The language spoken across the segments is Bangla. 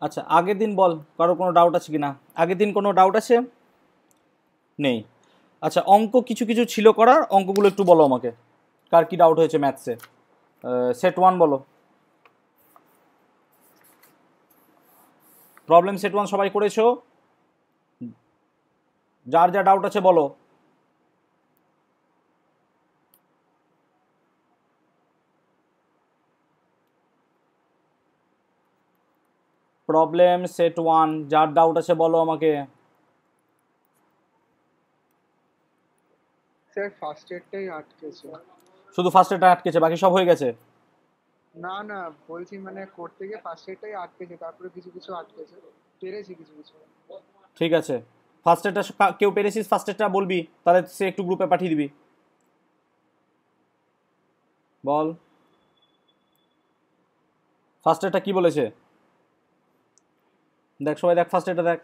আচ্ছা আগের দিন বল, কারো কোনো ডাউট আছে কি না? আগের দিন কোনো ডাউট আছে? নেই। আচ্ছা অঙ্ক কিছু কিছু ছিল করার, অঙ্কগুলো একটু বলো আমাকে, কার কি ডাউট হয়েছে ম্যাথসে। সেট 1 বলো, প্রবলেম সেট 1 সবাই করেছো? যার যা ডাউট আছে বলো। প্রবলেম সেট 1 যার ডাউট আছে বলো আমাকে। স্যার ফার্স্ট এডটাই আটকেছে। শুধু ফার্স্ট এটা আটকেছে, বাকি সব হয়ে গেছে? না না, বলছি মানে করতে গিয়ে ফার্স্ট এডটাই আটকেছে, তারপরে কিছু কিছু আটকেছে, পেরেছি কিছু কিছু। ঠিক আছে, ফার্স্ট এটা কেউ পেরেছিস ফার্স্ট এটা বলবি, তাহলে সে একটু গ্রুপে পাঠিয়ে দিবি। বল ফার্স্ট এটা কি বলেছে, দেখ সবাই দেখ ফার্স্ট এটা দেখ।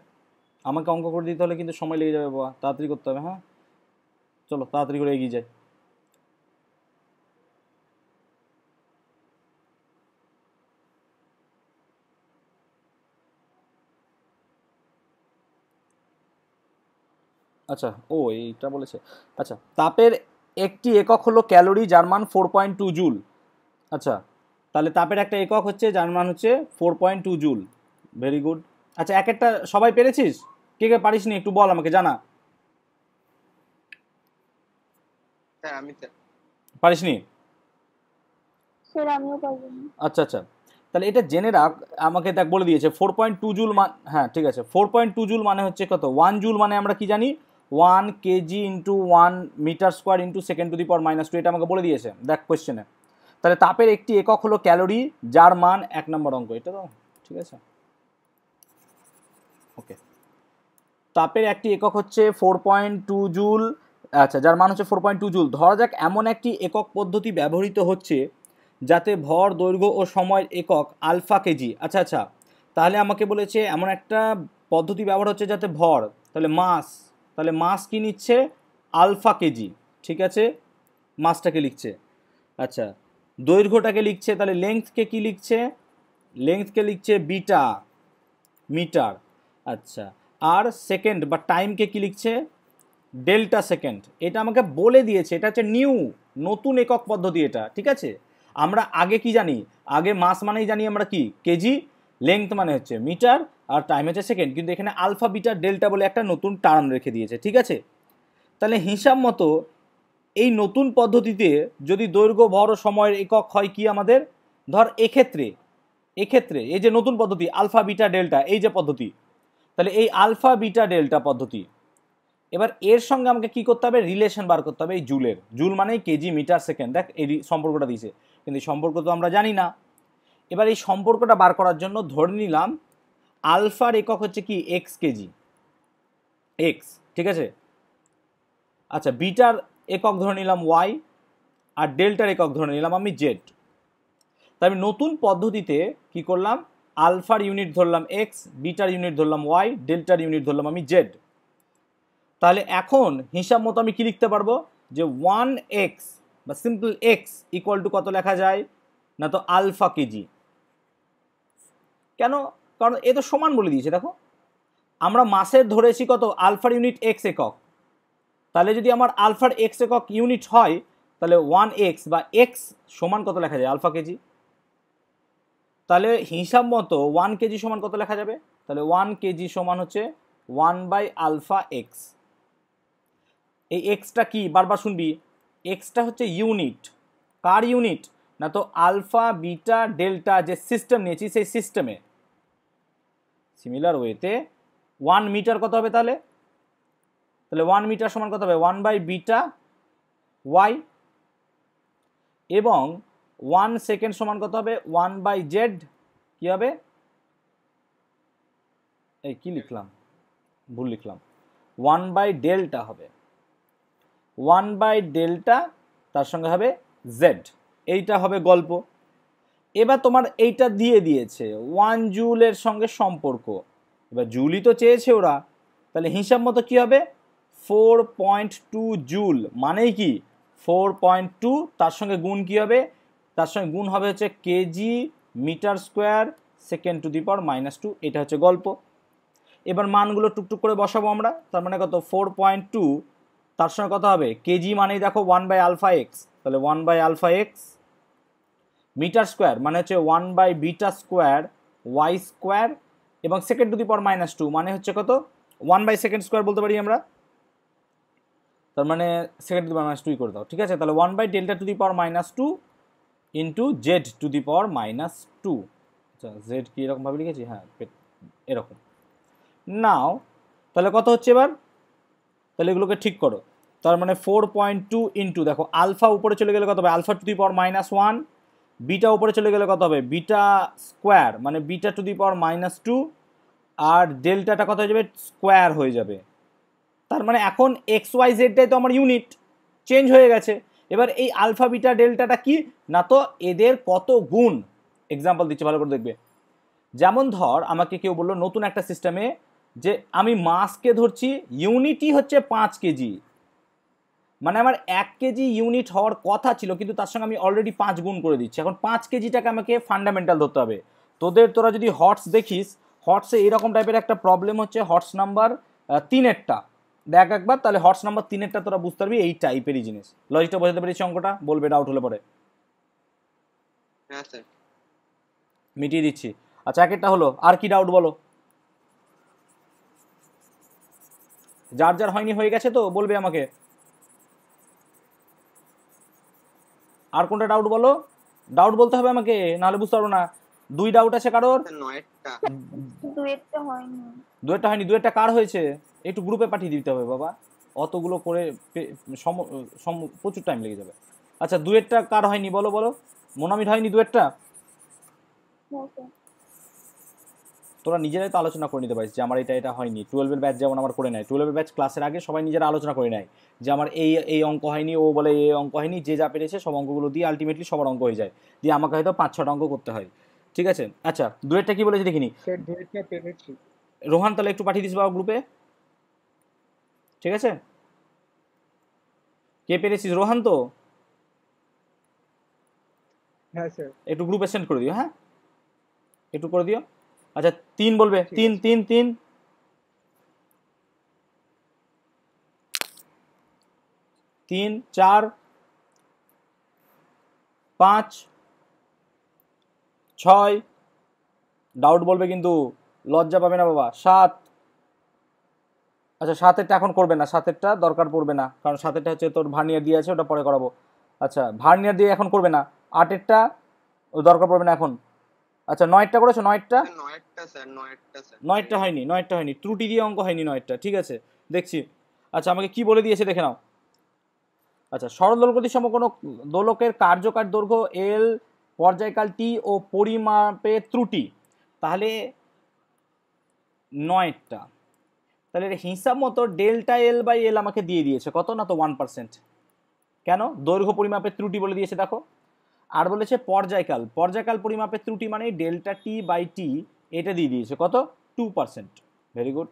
আমাকে অঙ্ক করে দিতে হলে কিন্তু সময় লেগে যাবে বাবা, তাড়াতাড়ি করতে হবে। হ্যাঁ চলো তাড়াতাড়ি করে এগিয়ে যাই। আচ্ছা ও এইটা বলেছে। আচ্ছা তাপের একটি একক হলো ক্যালোরি, যার মান 4.2 জুল। আচ্ছা তাহলে তাপের একটা একক হচ্ছে যার মান হচ্ছে 4.2 জুল। Very good. আচ্ছা এক একটা সবাই পেরেছিস? কে কে পারিস নি একটু বল আমাকে, জানা। হ্যাঁ আমি স্যার। পারিস নি? স্যার আমিও পারবো না। আচ্ছা আচ্ছা, তাহলে এটা জেনে রাখ। আমাকে দেখ বলে দিয়েছে 4.2 জুল হ্যাঁ ঠিক আছে, 4.2 জুল মানে হচ্ছে কত? 1 জুল মানে আমরা কি জানি, 1 KG into 1 metre square into second to the power -2, এটা আমাকে বলে দিয়েছে দেখ কোয়েশ্চেনে। তাহলে তাপের একটি একক হলো ক্যালোরি, যার মান 1 নম্বর অঙ্ক এটা তো। ঠিক আছে ওকে, তাপের একটি একক হচ্ছে 4.2 জুল। আচ্ছা যার মান হচ্ছে 4.2 জুল। ধরা যাক এমন একটি একক পদ্ধতি ব্যবহৃত হচ্ছে যাতে ভর, দৈর্ঘ্য ও সময়ের একক আলফা কেজি। আচ্ছা আচ্ছা, তাহলে আমাকে বলেছে এমন একটা পদ্ধতি ব্যবহার হচ্ছে যাতে ভর, তাহলে মাস, তাহলে মাস কি নিচ্ছে? Alpha kg. ঠিক আছে, মাসটাকে লিখছে। আচ্ছা দৈর্ঘ্যটাকে লিখছে, তাহলে লেংথকে কি লিখছে? লেংথকে লিখছে বিটা, মিটার। আচ্ছা আর সেকেন্ড বা টাইমকে কি লিখছে? Delta second. এটা আমাকে বলে দিয়েছে, এটা হচ্ছে নতুন একক পদ্ধতি এটা। ঠিক আছে, আমরা আগে কি জানি? আগে মাস মানেই জানি আমরা কি কেজি, লেংথ মানে হচ্ছে মিটার, আর টাইম হচ্ছে সেকেন্ড। কিন্তু এখানে আলফা বিটা ডেল্টা বলে একটা নতুন টার্ম রেখে দিয়েছে। ঠিক আছে, তাহলে হিসাব মতো এই নতুন পদ্ধতিতে যদি দৈর্ঘ্য, ভর ও সময়ের একক হয় কি আমাদের, ধর এক্ষেত্রে এই যে নতুন পদ্ধতি আলফা বিটা ডেল্টা, এই যে পদ্ধতি, তাহলে এই আলফা বিটা ডেল্টা পদ্ধতি, এবার এর সঙ্গে আমাকে কি করতে হবে? রিলেশন বার করতে হবে এই জুলের। জুল মানেই কেজি মিটার সেকেন্ড। দেখ এই সম্পর্কটা দিয়েছে, কিন্তু এই সম্পর্ক তো আমরা জানি না। এবার এই সম্পর্কটা বার করার জন্য ধরে নিলাম আলফার একক হচ্ছে কি এক্স কেজি, এক্স। ঠিক আছে, আচ্ছা বিটার একক ধরে নিলাম ওয়াই, আর ডেল্টার একক ধরে নিলাম আমি জেড। তাই আমি নতুন পদ্ধতিতে কি করলাম? আলফার ইউনিট ধরলাম এক্স, বিটার ইউনিট ধরলাম ওয়াই, ডেল্টার ইউনিট ধরলাম আমি জেড। তাহলে এখন হিসাব মতো আমি কি লিখতে পারবো? যে 1x বা সিম্পল এক্স ইকুয়াল টু কত লেখা যায় না, তো আলফা কেজি। কেন? কারণ এ তো সমান বলে দিয়েছে। দেখো আমরা মাসের ধরেছি কত? আলফার ইউনিট এক্স একক। তাহলে যদি আমার আলফার এক্স একক ইউনিট হয়, তাহলে 1x বা এক্স সমান কত লেখা যায়? Alpha kg. তাহলে হিসাব মতো 1 কেজি সমান কত লেখা যাবে? তাহলে 1 কেজি সমান হচ্ছে 1/আলফা এক্স। এই এক্সটা কি বারবার শুনবি? এক্সটা হচ্ছে ইউনিট। কার ইউনিট? না তো আলফা বিটা ডেল্টা যে সিস্টেম নিয়েছি সেই সিস্টেমে। সিমিলার ওয়েতে 1 মিটার কত হবে তাহলে? তাহলে 1 মিটার সমান কত হবে? 1/বিটা ওয়াই। এবং 1 সেকেন্ড সমান কত হবে? 1/জেড। কি হবে? এই কি লিখলাম, ভুল লিখলাম, 1/ডেল্টা হবে। 1/ডেল্টা তার সঙ্গে হবে জেড। এইটা হবে গল্প। এবার তোমার এইটা দিয়ে দিয়েছে 1 জুলের সঙ্গে সম্পর্ক। এবার জুলই তো চেয়েছে ওরা, তাহলে হিসাব মতো কি হবে? 4.2 জুল মানেই কি 4.2, তার সঙ্গে গুণ কি হবে? তার সঙ্গে গুণ হবে হচ্ছে KG metre square second to the power -2, এটা হচ্ছে গল্প। এবার মানগুলো টুকটুক করে বসাবো আমরা, তার মানে কত 4.2, তার সঙ্গে কত হবে কেজি মানেই দেখো 1/α(x), তাহলে 1/α(x) মিটার স্কোয়ার মানে হচ্ছে 1/β² y² এবং সেকেন্ড টু দি পাওয়ার -2 মানে হচ্ছে কত 1/সেকেন্ড স্কোয়ার বলতে পারি আমরা, তার মানে সেকেন্ড টু দি পাওয়ার -2 করে দাও, ঠিক আছে। তাহলে 1/ডেল্টা to the power -2 into Z to the power -2। আচ্ছা জেড কি এরকমভাবে লিখেছি, হ্যাঁ এরকম। নাও তাহলে কত হচ্ছে এবার, তাহলে এগুলোকে ঠিক করো। তার মানে 4.2 ইন্টু দেখো আলফা উপরে চলে গেলে কত হবে alpha to the power -1, beta উপরে চলে গেলে কত হবে বিটা স্কোয়ার মানে বিটা টু দি পাওয়ার -2, আর ডেল্টাটা কত হয়ে যাবে স্কোয়ার হয়ে যাবে। তার মানে এখন এক্স ওয়াই জেডটাই তো আমার ইউনিট চেঞ্জ হয়ে গেছে। এবার এই আলফা বিটা ডেল্টাটা কি না, তো এদের কত গুণ। এক্সাম্পল দিচ্ছি ভালো করে দেখবে। যেমন ধর আমাকে কেউ বললো নতুন একটা সিস্টেমে যে আমি মাসকে ধরছি ইউনিটই হচ্ছে 5 কেজি, মানে আমার 1 কেজি ইউনিট হওয়ার কথা ছিল কিন্তু তার সঙ্গে আমি অলরেডি 5 গুণ করে দিচ্ছি। এখন 5 কেজিটাকে আমাকে ফান্ডামেন্টাল ধরতে হবে। তোরা যদি হটস দেখিস, হটসে এরকম টাইপের একটা প্রবলেম হচ্ছে, হটস নাম্বার 3-এরটা দেখ একবার, তাহলে হটস নাম্বার 3-এরটা তোরা বুঝতে পারবি এই টাইপেরই জিনিস। লজিকটা বোঝাতে পেরেছি, অঙ্কটা বলবে ডাউট হলে পরে। হ্যাঁ স্যার মিটিয়ে দিচ্ছি। আচ্ছা একটা হলো, আর কি ডাউট বলো, যার যার হয়নি হয়ে গেছে তো বলবে আমাকে। আর কোনটা ডাউট বলো, ডাউট বলতে হবে আমাকে, নাহলে বুঝতে পারবো না। 2 ডাউট আছে কারোর? 9টা দুয়েরটা হয়নি। 2টা হয়নি, 2টা কার হয়েছে একটু গ্রুপে পাঠিয়ে দিতে হবে বাবা, অতগুলো করে প্রচুর টাইম লেগে যাবে। আচ্ছা 2টা কার হয়নি বলো বলো, মোনামির হয়নি 2টা? তোরা নিজেরাই তো আলোচনা করে নিতে পারিস যে আমার এটা হয়নি। 12-এর ব্যাচ যেমন আমার করে নেয়, 12-এর ব্যাচ ক্লাসের আগে সবাই নিজেরা আলোচনা করে নেয় যে আমার এই অঙ্ক হয়নি, ও বলে এই অঙ্ক হয়নি, যে যা পেরেছে সব অঙ্কগুলো দিয়ে আলটিমেটলি সবার অঙ্ক হয়ে যায়, দিয়ে আমাকে হয়তো 5-6টা অঙ্ক করতে হয়, ঠিক আছে। আচ্ছা 2টা কি বলেছে দেখিনি স্যার ডেটটা পেরেছি। রোহান, তাহলে একটু পাঠিয়ে দিস বাবা গ্রুপে, ঠিক আছে। কে পেরেছিস রোহান? তো হ্যাঁ স্যার একটু গ্রুপে সেন্ড করে দিও, হ্যাঁ একটু করে দিও। আচ্ছা 3 বলবে, ঠিক 3 আছে। 3 3 3 4 5 6, ডাউট বলবে কিন্তু লজ্জা পাবে না বাবা। 7, আচ্ছা 7-এরটা এখন করবে না, 7-এরটা দরকার পড়বে না, কারণ 7-এরটা হচ্ছে তোর ভার্নিয়ার দিয়ে আছে, ওটা পরে করাবো। আচ্ছা ভার্নিয়ার দিয়ে এখন করবে না। 8-এরটা দরকার পড়বে না এখন। আচ্ছা 9টা করেছো? 9টা? 9টা স্যার 9টা স্যার 9টা হয়নি, 9টা হয়নি, ত্রুটি দিয়ে অঙ্ক হয়নি 9টা, ঠিক আছে দেখছি। আচ্ছা আমাকে কি বলে দিয়েছে দেখে নাও। আচ্ছা সরল দোলগতিসম কোনো দোলকের কার্যকার দৈর্ঘ্য এল, পর্যায়কাল টি ও পরিমাপে ত্রুটি, তাহলে 9টা, তাহলে এর হিসাব মতো ডেল্টা এল বাই এল আমাকে দিয়ে দিয়েছে কত না, তো 1%। কেন? দৈর্ঘ্য পরিমাপের ত্রুটি বলে দিয়েছে দেখো। আর বলেছে পর্যায়কাল পরিমাপের ত্রুটি মানে ডেল্টা টি বাই টি, এটা দিয়ে দিয়েছে কত 2%। Very good.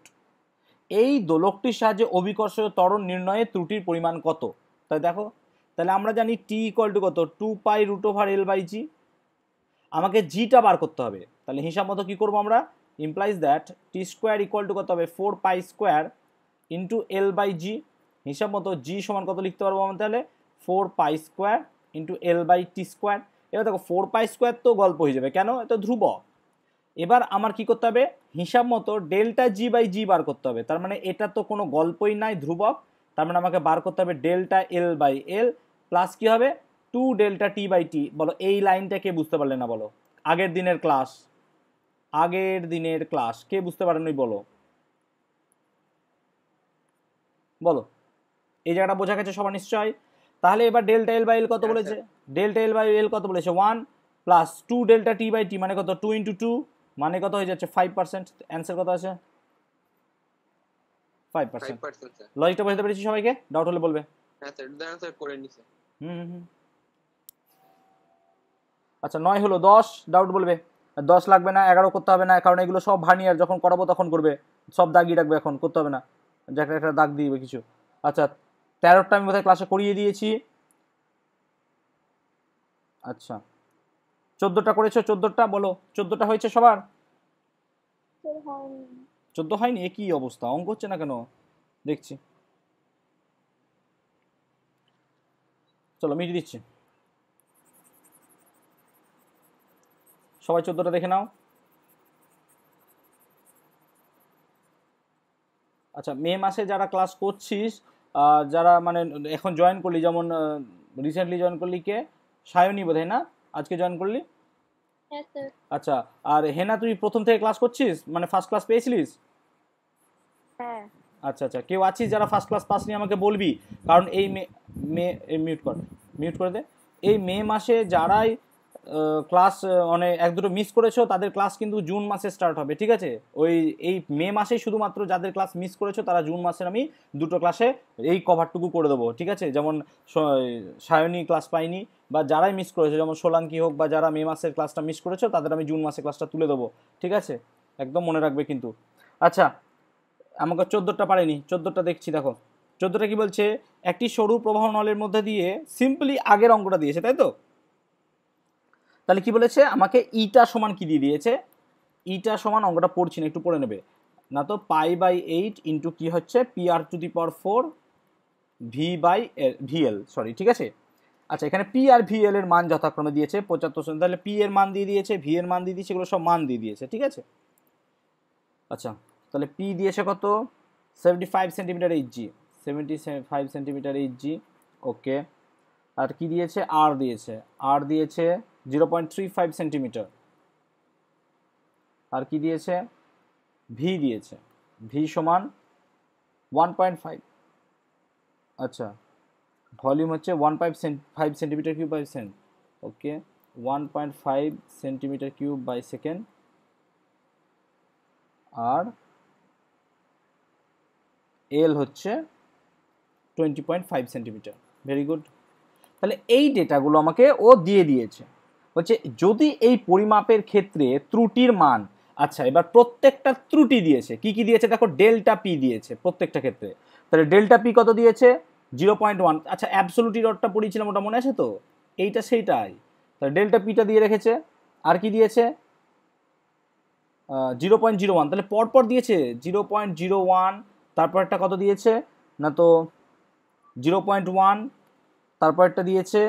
এই দোলকটির সাহায্যে অভিকর্ষ ত্বরণ নির্ণয়ে ত্রুটির পরিমাণ কত, তাই দেখো। তাহলে আমরা জানি টি ইকুয়াল টু কত 2π√L/g, আমাকে জিটা বার করতে হবে। তাহলে হিসাব মতো কী করবো আমরা, implies that T square equal to কত হবে 4π² ইন্টু L/g। হিসাব মতো জি সমান কত লিখতে পারবো আমরা তাহলে 4π² ইন্টু L/t²। এবার দেখো 4π² তো গল্প হয়ে যাবে, কেন? এটা ধ্রুবক। এবার আমার কি করতে হবে, হিসাব মতো ডেল্টা জি বাই জি বার করতে হবে। তার মানে এটা তো কোনো গল্পই নাই, ধ্রুবক। তার মানে আমাকে বার করতে হবে delta L by L plus কি হবে 2 ডেল্টা টি বাই টি। বলো এই লাইনটা কে বুঝতে পারলে না বলো? আগের দিনের ক্লাস কে বুঝতে পারেনি বলো বলো, এই জায়গাটা বোঝা গেছে সবার নিশ্চয়। তাহলে এবার ডেল্টা এল বাই এল কত বলেছে, ডেল্টা এল বাই এল কত বলেছে 1 plus 2 delta T by T মানে কত 2 ইন্টু 2 মানে কত হয়ে যাচ্ছে 5%। অ্যান্সার কত আছে 5%। 5% স্যার। লজিকটা বুঝতে পেরেছি সবাইকে? ডাউট হলে বলবে। হ্যাঁ স্যার দাঁড়ান স্যার করে নিছে। আচ্ছা 9 হলো, 10 ডাউট বলবে। 10 লাগবে না, 11 করতে হবে না, কারণ এগুলো সব ভার্নিয়ার যখন করাবো তখন করবে, সব দাগিয়ে রাখবে, এখন করতে হবে না, একটা একটা দাগ দিবে কিছু। আচ্ছা 13টা আমি বোধহয় ক্লাসে করিয়ে দিয়েছি। আচ্ছা 14টা করেছো, 14টা বলো, 14টা হয়েছে সবার? স্যার হয়নি। 14 হয়নি? এ কি অবস্থা, অঙ্ক হচ্ছে না কেন দেখছি। চলো মিটিয়ে দিচ্ছি, সবাই 14টা দেখে নাও। আচ্ছা, মে মাসে যারা ক্লাস করছিস, যারা মানে এখন জয়েন করলি, যেমন রিসেন্টলি জয়েন করলি, কে? সায়নী বোধহয় না, আজকে জয়েন করলি? হ্যাঁ স্যার। আচ্ছা, আর হেনা তুই প্রথম থেকে ক্লাস করছিস, মানে ফার্স্ট ক্লাস পেয়েছিলিস? হ্যাঁ। আচ্ছা আচ্ছা, কেউ আছিস যারা ফার্স্ট ক্লাস পাসনি আমাকে বলবি, কারণ এই মে মে মিউট করে দে। এই মে মাসে যারাই ক্লাস মানে এক দুটো মিস করেছো, তাদের ক্লাস কিন্তু জুন মাসে স্টার্ট হবে, ঠিক আছে? ওই এই মে মাসেই শুধুমাত্র যাদের ক্লাস মিস করেছো তারা জুন মাসের আমি দুটো ক্লাসে এই কভারটুকু করে দেবো, ঠিক আছে? যেমন সায়নী ক্লাস পাইনি, বা যারাই মিস করেছো, যেমন সোলাঙ্কি হোক, বা যারা মে মাসের ক্লাসটা মিস করেছো তাদের আমি জুন মাসে ক্লাসটা তুলে দেবো, ঠিক আছে? একদম মনে রাখবে কিন্তু। আচ্ছা, আমাকে 14টা পারেনি, 14টা দেখছি, দেখো 14টা কি বলছে, একটি সরু প্রবাহ নলের মধ্যে দিয়ে, সিম্পলি আগের অঙ্কটা দিয়েছে তাই তো? তাহলে কি বলেছে আমাকে, ইটা সমান কি দিয়ে দিয়েছে, ইটা সমান, অঙ্কটা পড়ছি না, একটু পড়ে নেবে না তো, π/8 ইন্টু কি হচ্ছে PR⁴ VL, সরি, ঠিক আছে? আচ্ছা, এখানে পি আর ভিএল এর মান যথাক্রমে দিয়েছে 75, তাহলে পি এর মান দিয়ে দিয়েছে, ভি এর মান দিয়ে দিয়েছে, এগুলো সব মান দিয়ে দিয়েছে, ঠিক আছে? আচ্ছা, তাহলে পি দিয়েছে কত, 75 সেন্টিমিটার এইচজি, 75 সেন্টিমিটার এইচজি, ওকে। আর কি দিয়েছে, আর দিয়েছে 0.35 সেন্টিমিটার। আর কি দিয়েছে, ভি দিয়েছে, ভি সমান 1.5। আচ্ছা, ভলিউম হচ্ছে 1.5 centimetre cube by second, okay, 1.5 centimetre cube by second. আর এল হচ্ছে 20.5 সেন্টিমিটার। Very good. তাহলে এই ডেটাগুলো আমাকে ও দিয়ে দিয়েছে, হচ্ছে যদি এই পরিমাপের ক্ষেত্রে ত্রুটির মান, আচ্ছা এবার প্রত্যেকটা ত্রুটি দিয়েছে, কি কি দিয়েছে দেখো, ডেল্টা পি দিয়েছে প্রত্যেকটা ক্ষেত্রে, তাহলে ডেল্টা পি কত দিয়েছে, 0.1। আচ্ছা, অ্যাবসোলুট ইররটা পড়িয়েছিলাম, ওটা মনে আছে তো, এইটা সেইটাই, তাহলে ডেল্টা পিটা দিয়ে রেখেছে। আর কি দিয়েছে, 0.01, তাহলে পরপর দিয়েছে 0.01, তারপর একটা কত দিয়েছে না তো 0.1, তারপর একটা দিয়েছে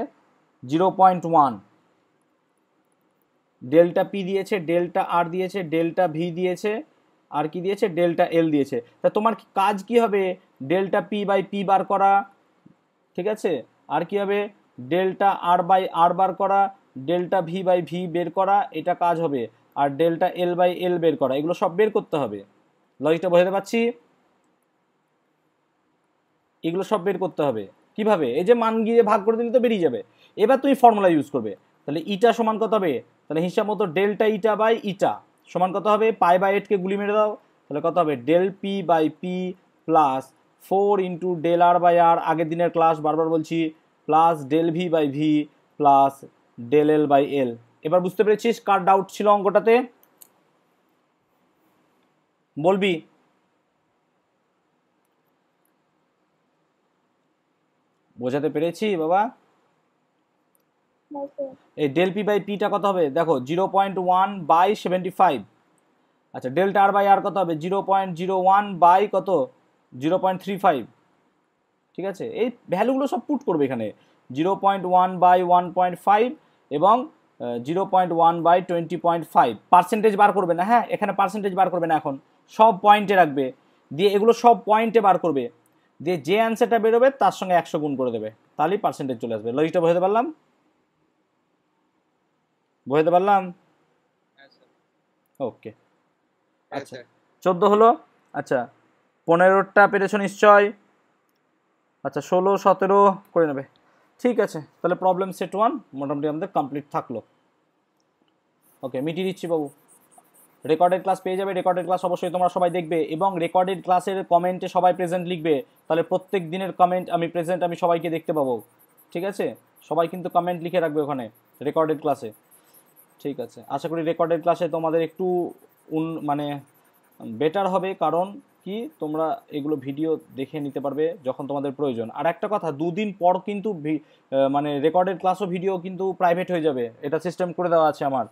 0.1, ডেল্টা পি দিয়েছে, ডেল্টা আর দিয়েছে, ডেল্টা ভি দিয়েছে, আর কি দিয়েছে, ডেল্টা এল দিয়েছে। তা তোমার কাজ কি হবে, ডেল্টা পি বাই পি বার করা, ঠিক আছে? আর কি হবে, ডেল্টা আর বাই আর বার করা, ডেল্টা ভি বাই ভি বের করা, এটা কাজ হবে। আর ডেল্টা এল বাই এল বের করা, এগুলো সব বের করতে হবে। লজিকটা বোঝাতে পারছি? এগুলো সব বের করতে হবে কিভাবে, এই যে মান গিয়ে ভাগ করে দিলে তো বেরিয়ে যাবে। এবার তুমি ফর্মুলা ইউজ করবে, তাহলে ইটা সমান কত হবে, তাহলে হিসাব মতো ডেল্টা ইটা বাই ইটা সমান কত হবে, π/8কে গুলি মেরে দাও, তাহলে কত হবে, del P by P plus 4 into del R by R, আগের দিনের ক্লাস বারবার বলছি, plus del V by V plus del L by L. এবার বুঝতে পেরেছিস কার ডাউট ছিল অঙ্কটাতে, বলবি? বোঝাতে পেরেছি বাবা? এই ডেল পি বাই পিটা কত হবে দেখো, 0.1/75। আচ্ছা, ডেল্টা আর বাই আর কত হবে, 0.01 বাই কত, 0.35, ঠিক আছে? এই ভ্যালুগুলো সব পুট করবে এখানে, 0.1/1.5 এবং 0.1/20.5। পার্সেন্টেজ বার করবে না, হ্যাঁ এখানে পার্সেন্টেজ বার করবে না, এখন সব পয়েন্টে রাখবে, দিয়ে এগুলো সব পয়েন্টে বার করবে, দিয়ে যে অ্যান্সারটা বেরোবে তার সঙ্গে 100 গুণ করে দেবে, তাহলেই পার্সেন্টেজ চলে আসবে। লজিকটা বোঝাতে পারলাম? বোঝাতে পারলাম? ওকে, আচ্ছা 14 হলো। আচ্ছা, 15টা পেরেছো নিশ্চয়। আচ্ছা, 16, 17 করে নেবে, ঠিক আছে? তাহলে প্রবলেম সেট 1 মোটামুটি আমাদের কমপ্লিট থাকলো। ওকে, মিটিয়ে দিচ্ছি বাবু। রেকর্ডেড ক্লাস পেয়ে যাবে, রেকর্ডেড ক্লাস অবশ্যই তোমরা সবাই দেখবে, এবং রেকর্ডেড ক্লাসের কমেন্টে সবাই প্রেজেন্ট লিখবে, তাহলে প্রত্যেক দিনের কমেন্ট আমি প্রেজেন্ট আমি সবাইকে দেখতে পাবো, ঠিক আছে? সবাই কিন্তু কমেন্ট লিখে রাখবে ওখানে রেকর্ডেড ক্লাসে, ঠিক আছে? আশা করি রেকর্ডেড ক্লাসে তোমাদের একটু মানে বেটার হবে, কারণ কি তোমরা এগুলো ভিডিও দেখে নিতে পারবে যখন তোমাদের প্রয়োজন। আর একটা কথা, 2 দিন পর কিন্তু মানে রেকর্ডেড ক্লাস ও ভিডিও কিন্তু প্রাইভেট হয়ে যাবে, এটা সিস্টেম করে দেওয়া আছে আমার।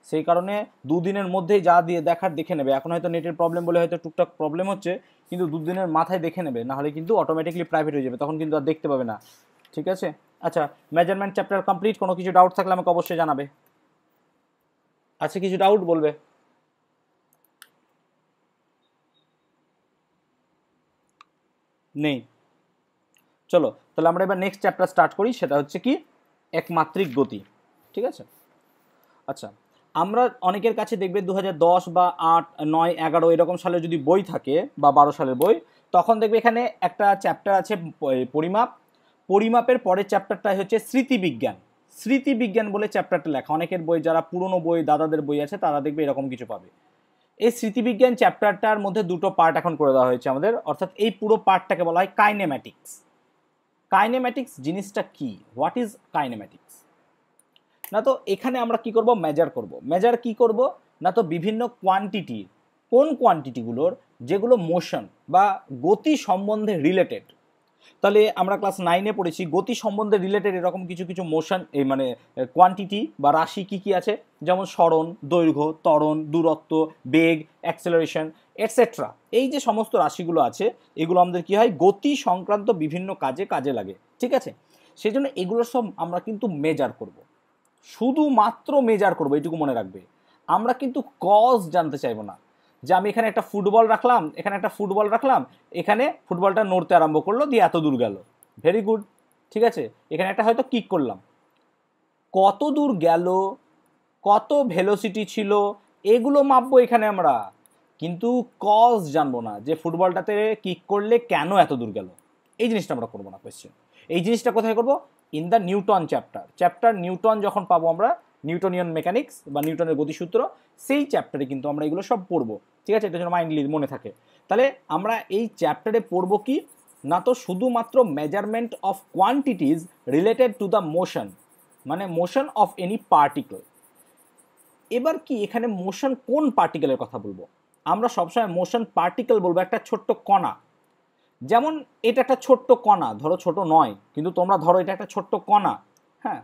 সেই কারণে 2 দিনের মধ্যেই যা দিয়ে দেখার দেখে নেবে। এখন হয়তো নেটের প্রবলেম বলে হয়তো টুকটাক প্রবলেম হচ্ছে, কিন্তু 2 দিনের মাথায় দেখে নেবে, নাহলে কিন্তু অটোমেটিকলি প্রাইভেট হয়ে যাবে, তখন কিন্তু আর দেখতে পাবে না। ঠিক আছে, আচ্ছা মেজারমেন্ট চ্যাপ্টার কমপ্লিট। কোনো কিছু ডাউট থাকলে আমাকে অবশ্যই জানাবে। আচ্ছা কিছু ডাউট বলবে? নেই? চলো তাহলে আমরা এবার নেক্সট চ্যাপ্টার স্টার্ট করি, সেটা হচ্ছে কি একমাত্রিক গতি। ঠিক আছে, আচ্ছা আমরা অনেকের কাছে দেখবে 2010 বা 8, 9, 11 এরকম সালে যদি বই থাকে বা 12 সালের বই, তখন দেখবে এখানে একটা চ্যাপ্টার আছে পরিমাপ। পরিমাপের পরের চ্যাপ্টারটাই হচ্ছে স্মৃতিবিজ্ঞান। স্মৃতিবিজ্ঞান বলে চ্যাপ্টারটা লেখা, অনেকের বই যারা পুরনো বই দাদাদের বই আছে তারা দেখবে এরকম কিছু পাবে। এই স্মৃতিবিজ্ঞান চ্যাপ্টারটার মধ্যে 2টো পার্ট এখন করে দেওয়া হয়েছে আমাদের, অর্থাৎ এই পুরো পার্টটাকে বলা হয় কাইনেম্যাটিক্স। কাইনেম্যাটিক্স জিনিসটা কি, হোয়াট ইজ কাইনেম্যাটিক্স? না তো এখানে আমরা কি করব, মেজার করব। মেজার কি করব না তো বিভিন্ন কোয়ান্টিটি, কোন কোয়ান্টিটিগুলোর যেগুলো মোশন বা গতি সম্বন্ধে রিলেটেড। তাহলে আমরা ক্লাস 9-এ পড়েছি গতি সম্বন্ধে রিলেটেড এরকম কিছু কিছু মোশন, এই মানে কোয়ান্টিটি বা রাশি কি কি আছে, যেমন সরণ, দৈর্ঘ্য, ত্বরণ, দূরত্ব, বেগ, অ্যাক্সেলারেশন এটসেট্রা। এই যে সমস্ত রাশিগুলো আছে এগুলো আমাদের কি হয়, গতি সংক্রান্ত বিভিন্ন কাজে লাগে। ঠিক আছে, সেই জন্য এগুলো সব আমরা কিন্তু মেজার করব, শুধুমাত্র মেজার করবো, এইটুকু মনে রাখবে। আমরা কিন্তু কজ জানতে চাইবো না, যে আমি এখানে একটা ফুটবল রাখলাম, এখানে ফুটবলটা নড়তে আরম্ভ করলো, দিয়ে এত দূর গেল, ভেরি গুড। ঠিক আছে, এখানে একটা হয়তো কিক করলাম, কত দূর গেল, কত ভেলোসিটি ছিল, এগুলো মাপবো এখানে আমরা, কিন্তু কজ জানবো না যে ফুটবলটাতে কিক করলে কেন এত দূর গেল। এই জিনিসটা আমরা করবো না কোয়েশ্চেন। এই জিনিসটা কোথায় করবো, in the Newton chapter Newton যখন পাবো আমরা, নিউটনিয়ান মেকানিক্স বা নিউটনের গতিসূত্র, সেই চ্যাপ্টারে কিন্তু আমরা এগুলো সব পড়বো। ঠিক আছে, এটা যেন মাইন্ডলি মনে থাকে। তাহলে আমরা এই চ্যাপ্টারে পড়বো কি না তো শুধুমাত্র measurement of quantities related to the motion, মানে মোশন অফ এনি পার্টিকেল। এবার কি এখানে মোশন কোন পার্টিকেলের কথা বলবো? আমরা সবসময় মোশন পার্টিকেল বলবো একটা ছোট্ট কণা। যেমন এটা একটা ছোট্ট কণা, ধরো ছোট নয়, কিন্তু তোমরা ধরো এটা একটা ছোট্ট কণা, হ্যাঁ,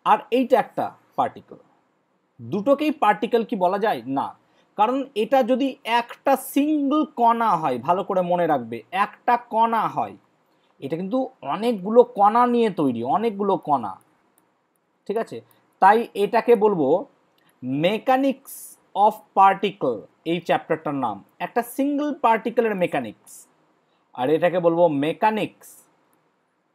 আর এইটা একটা পার্টিকেল। দুটোকেই পার্টিকেল কি বলা যায় না, কারণ এটা যদি একটা সিঙ্গল কণা হয়, ভালো করে মনে রাখবে, একটা কণা হয়, এটা কিন্তু অনেকগুলো কণা নিয়ে তৈরি, অনেকগুলো কণা। ঠিক আছে, তাই এটাকে বলবো মেকানিক্স অফ পার্টিকেল, এই চ্যাপ্টারটার নাম, একটা সিঙ্গল পার্টিকেলের মেকানিক্স। আর এটাকে বলবো mechanics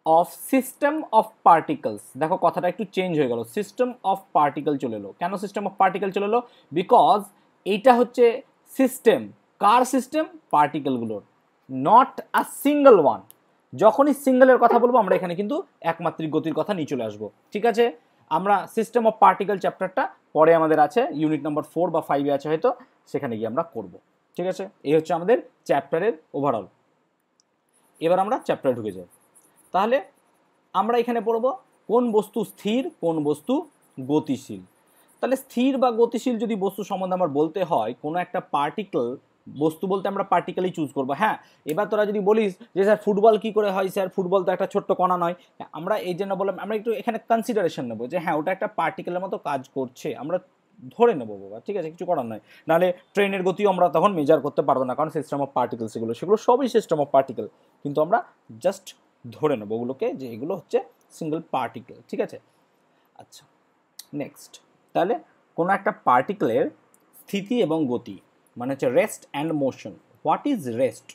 of system of particles. দেখো কথাটা একটু চেঞ্জ হয়ে গেল, সিস্টেম অফ পার্টিকেল চলে এলো। কেন সিস্টেম অফ পার্টিকেল চলে এলো? বিকজ এইটা হচ্ছে সিস্টেম, কার সিস্টেম? পার্টিকেলগুলোর, নট আ সিঙ্গল ওয়ান। যখনই সিঙ্গেলের কথা বলবো আমরা এখানে কিন্তু একমাত্রিক গতির কথা নিয়ে চলে আসবো। ঠিক আছে, আমরা সিস্টেম অফ পার্টিকেল চ্যাপ্টারটা পরে আমাদের আছে, ইউনিট নাম্বার 4 বা 5-এ আছে হয়তো, সেখানে গিয়ে আমরা করব। ঠিক আছে, এই হচ্ছে আমাদের চ্যাপ্টারের ওভারঅল। এবার আমরা চ্যাপ্টারে ঢুকে যাই। তাহলে আমরা এখানে পড়ব কোন বস্তু স্থির, কোন বস্তু গতিশীল। তাহলে স্থির বা গতিশীল যদি বস্তু সম্বন্ধে আমার বলতে হয়, কোনো একটা পার্টিকেল, বস্তু বলতে আমরা পার্টিকেলই চুজ করবো। হ্যাঁ, এবার তোরা যদি বলিস যে স্যার ফুটবল কি করে হয়, স্যার ফুটবল তো একটা ছোট্ট কণা নয়, আমরা এই জন্য বললাম আমরা একটু এখানে কনসিডারেশন নেবো যে হ্যাঁ ওটা একটা পার্টিকেলের মতো কাজ করছে, আমরা ধরে নেবো বাবা, ঠিক আছে, কিছু করার নয়। নাহলে ট্রেনের গতিও আমরা তখন মেজার করতে পারবো না, কারণ সিস্টেম অফ পার্টিকেল সেগুলো সবই সিস্টেম অফ পার্টিকেল, কিন্তু আমরা জাস্ট ধরে নেবো ওগুলোকে যে এগুলো হচ্ছে সিঙ্গেল পার্টিকেল। ঠিক আছে, আচ্ছা নেক্সট। তাহলে কোনো একটা পার্টিকেলের স্থিতি এবং গতি মানে হচ্ছে rest and motion. What is rest?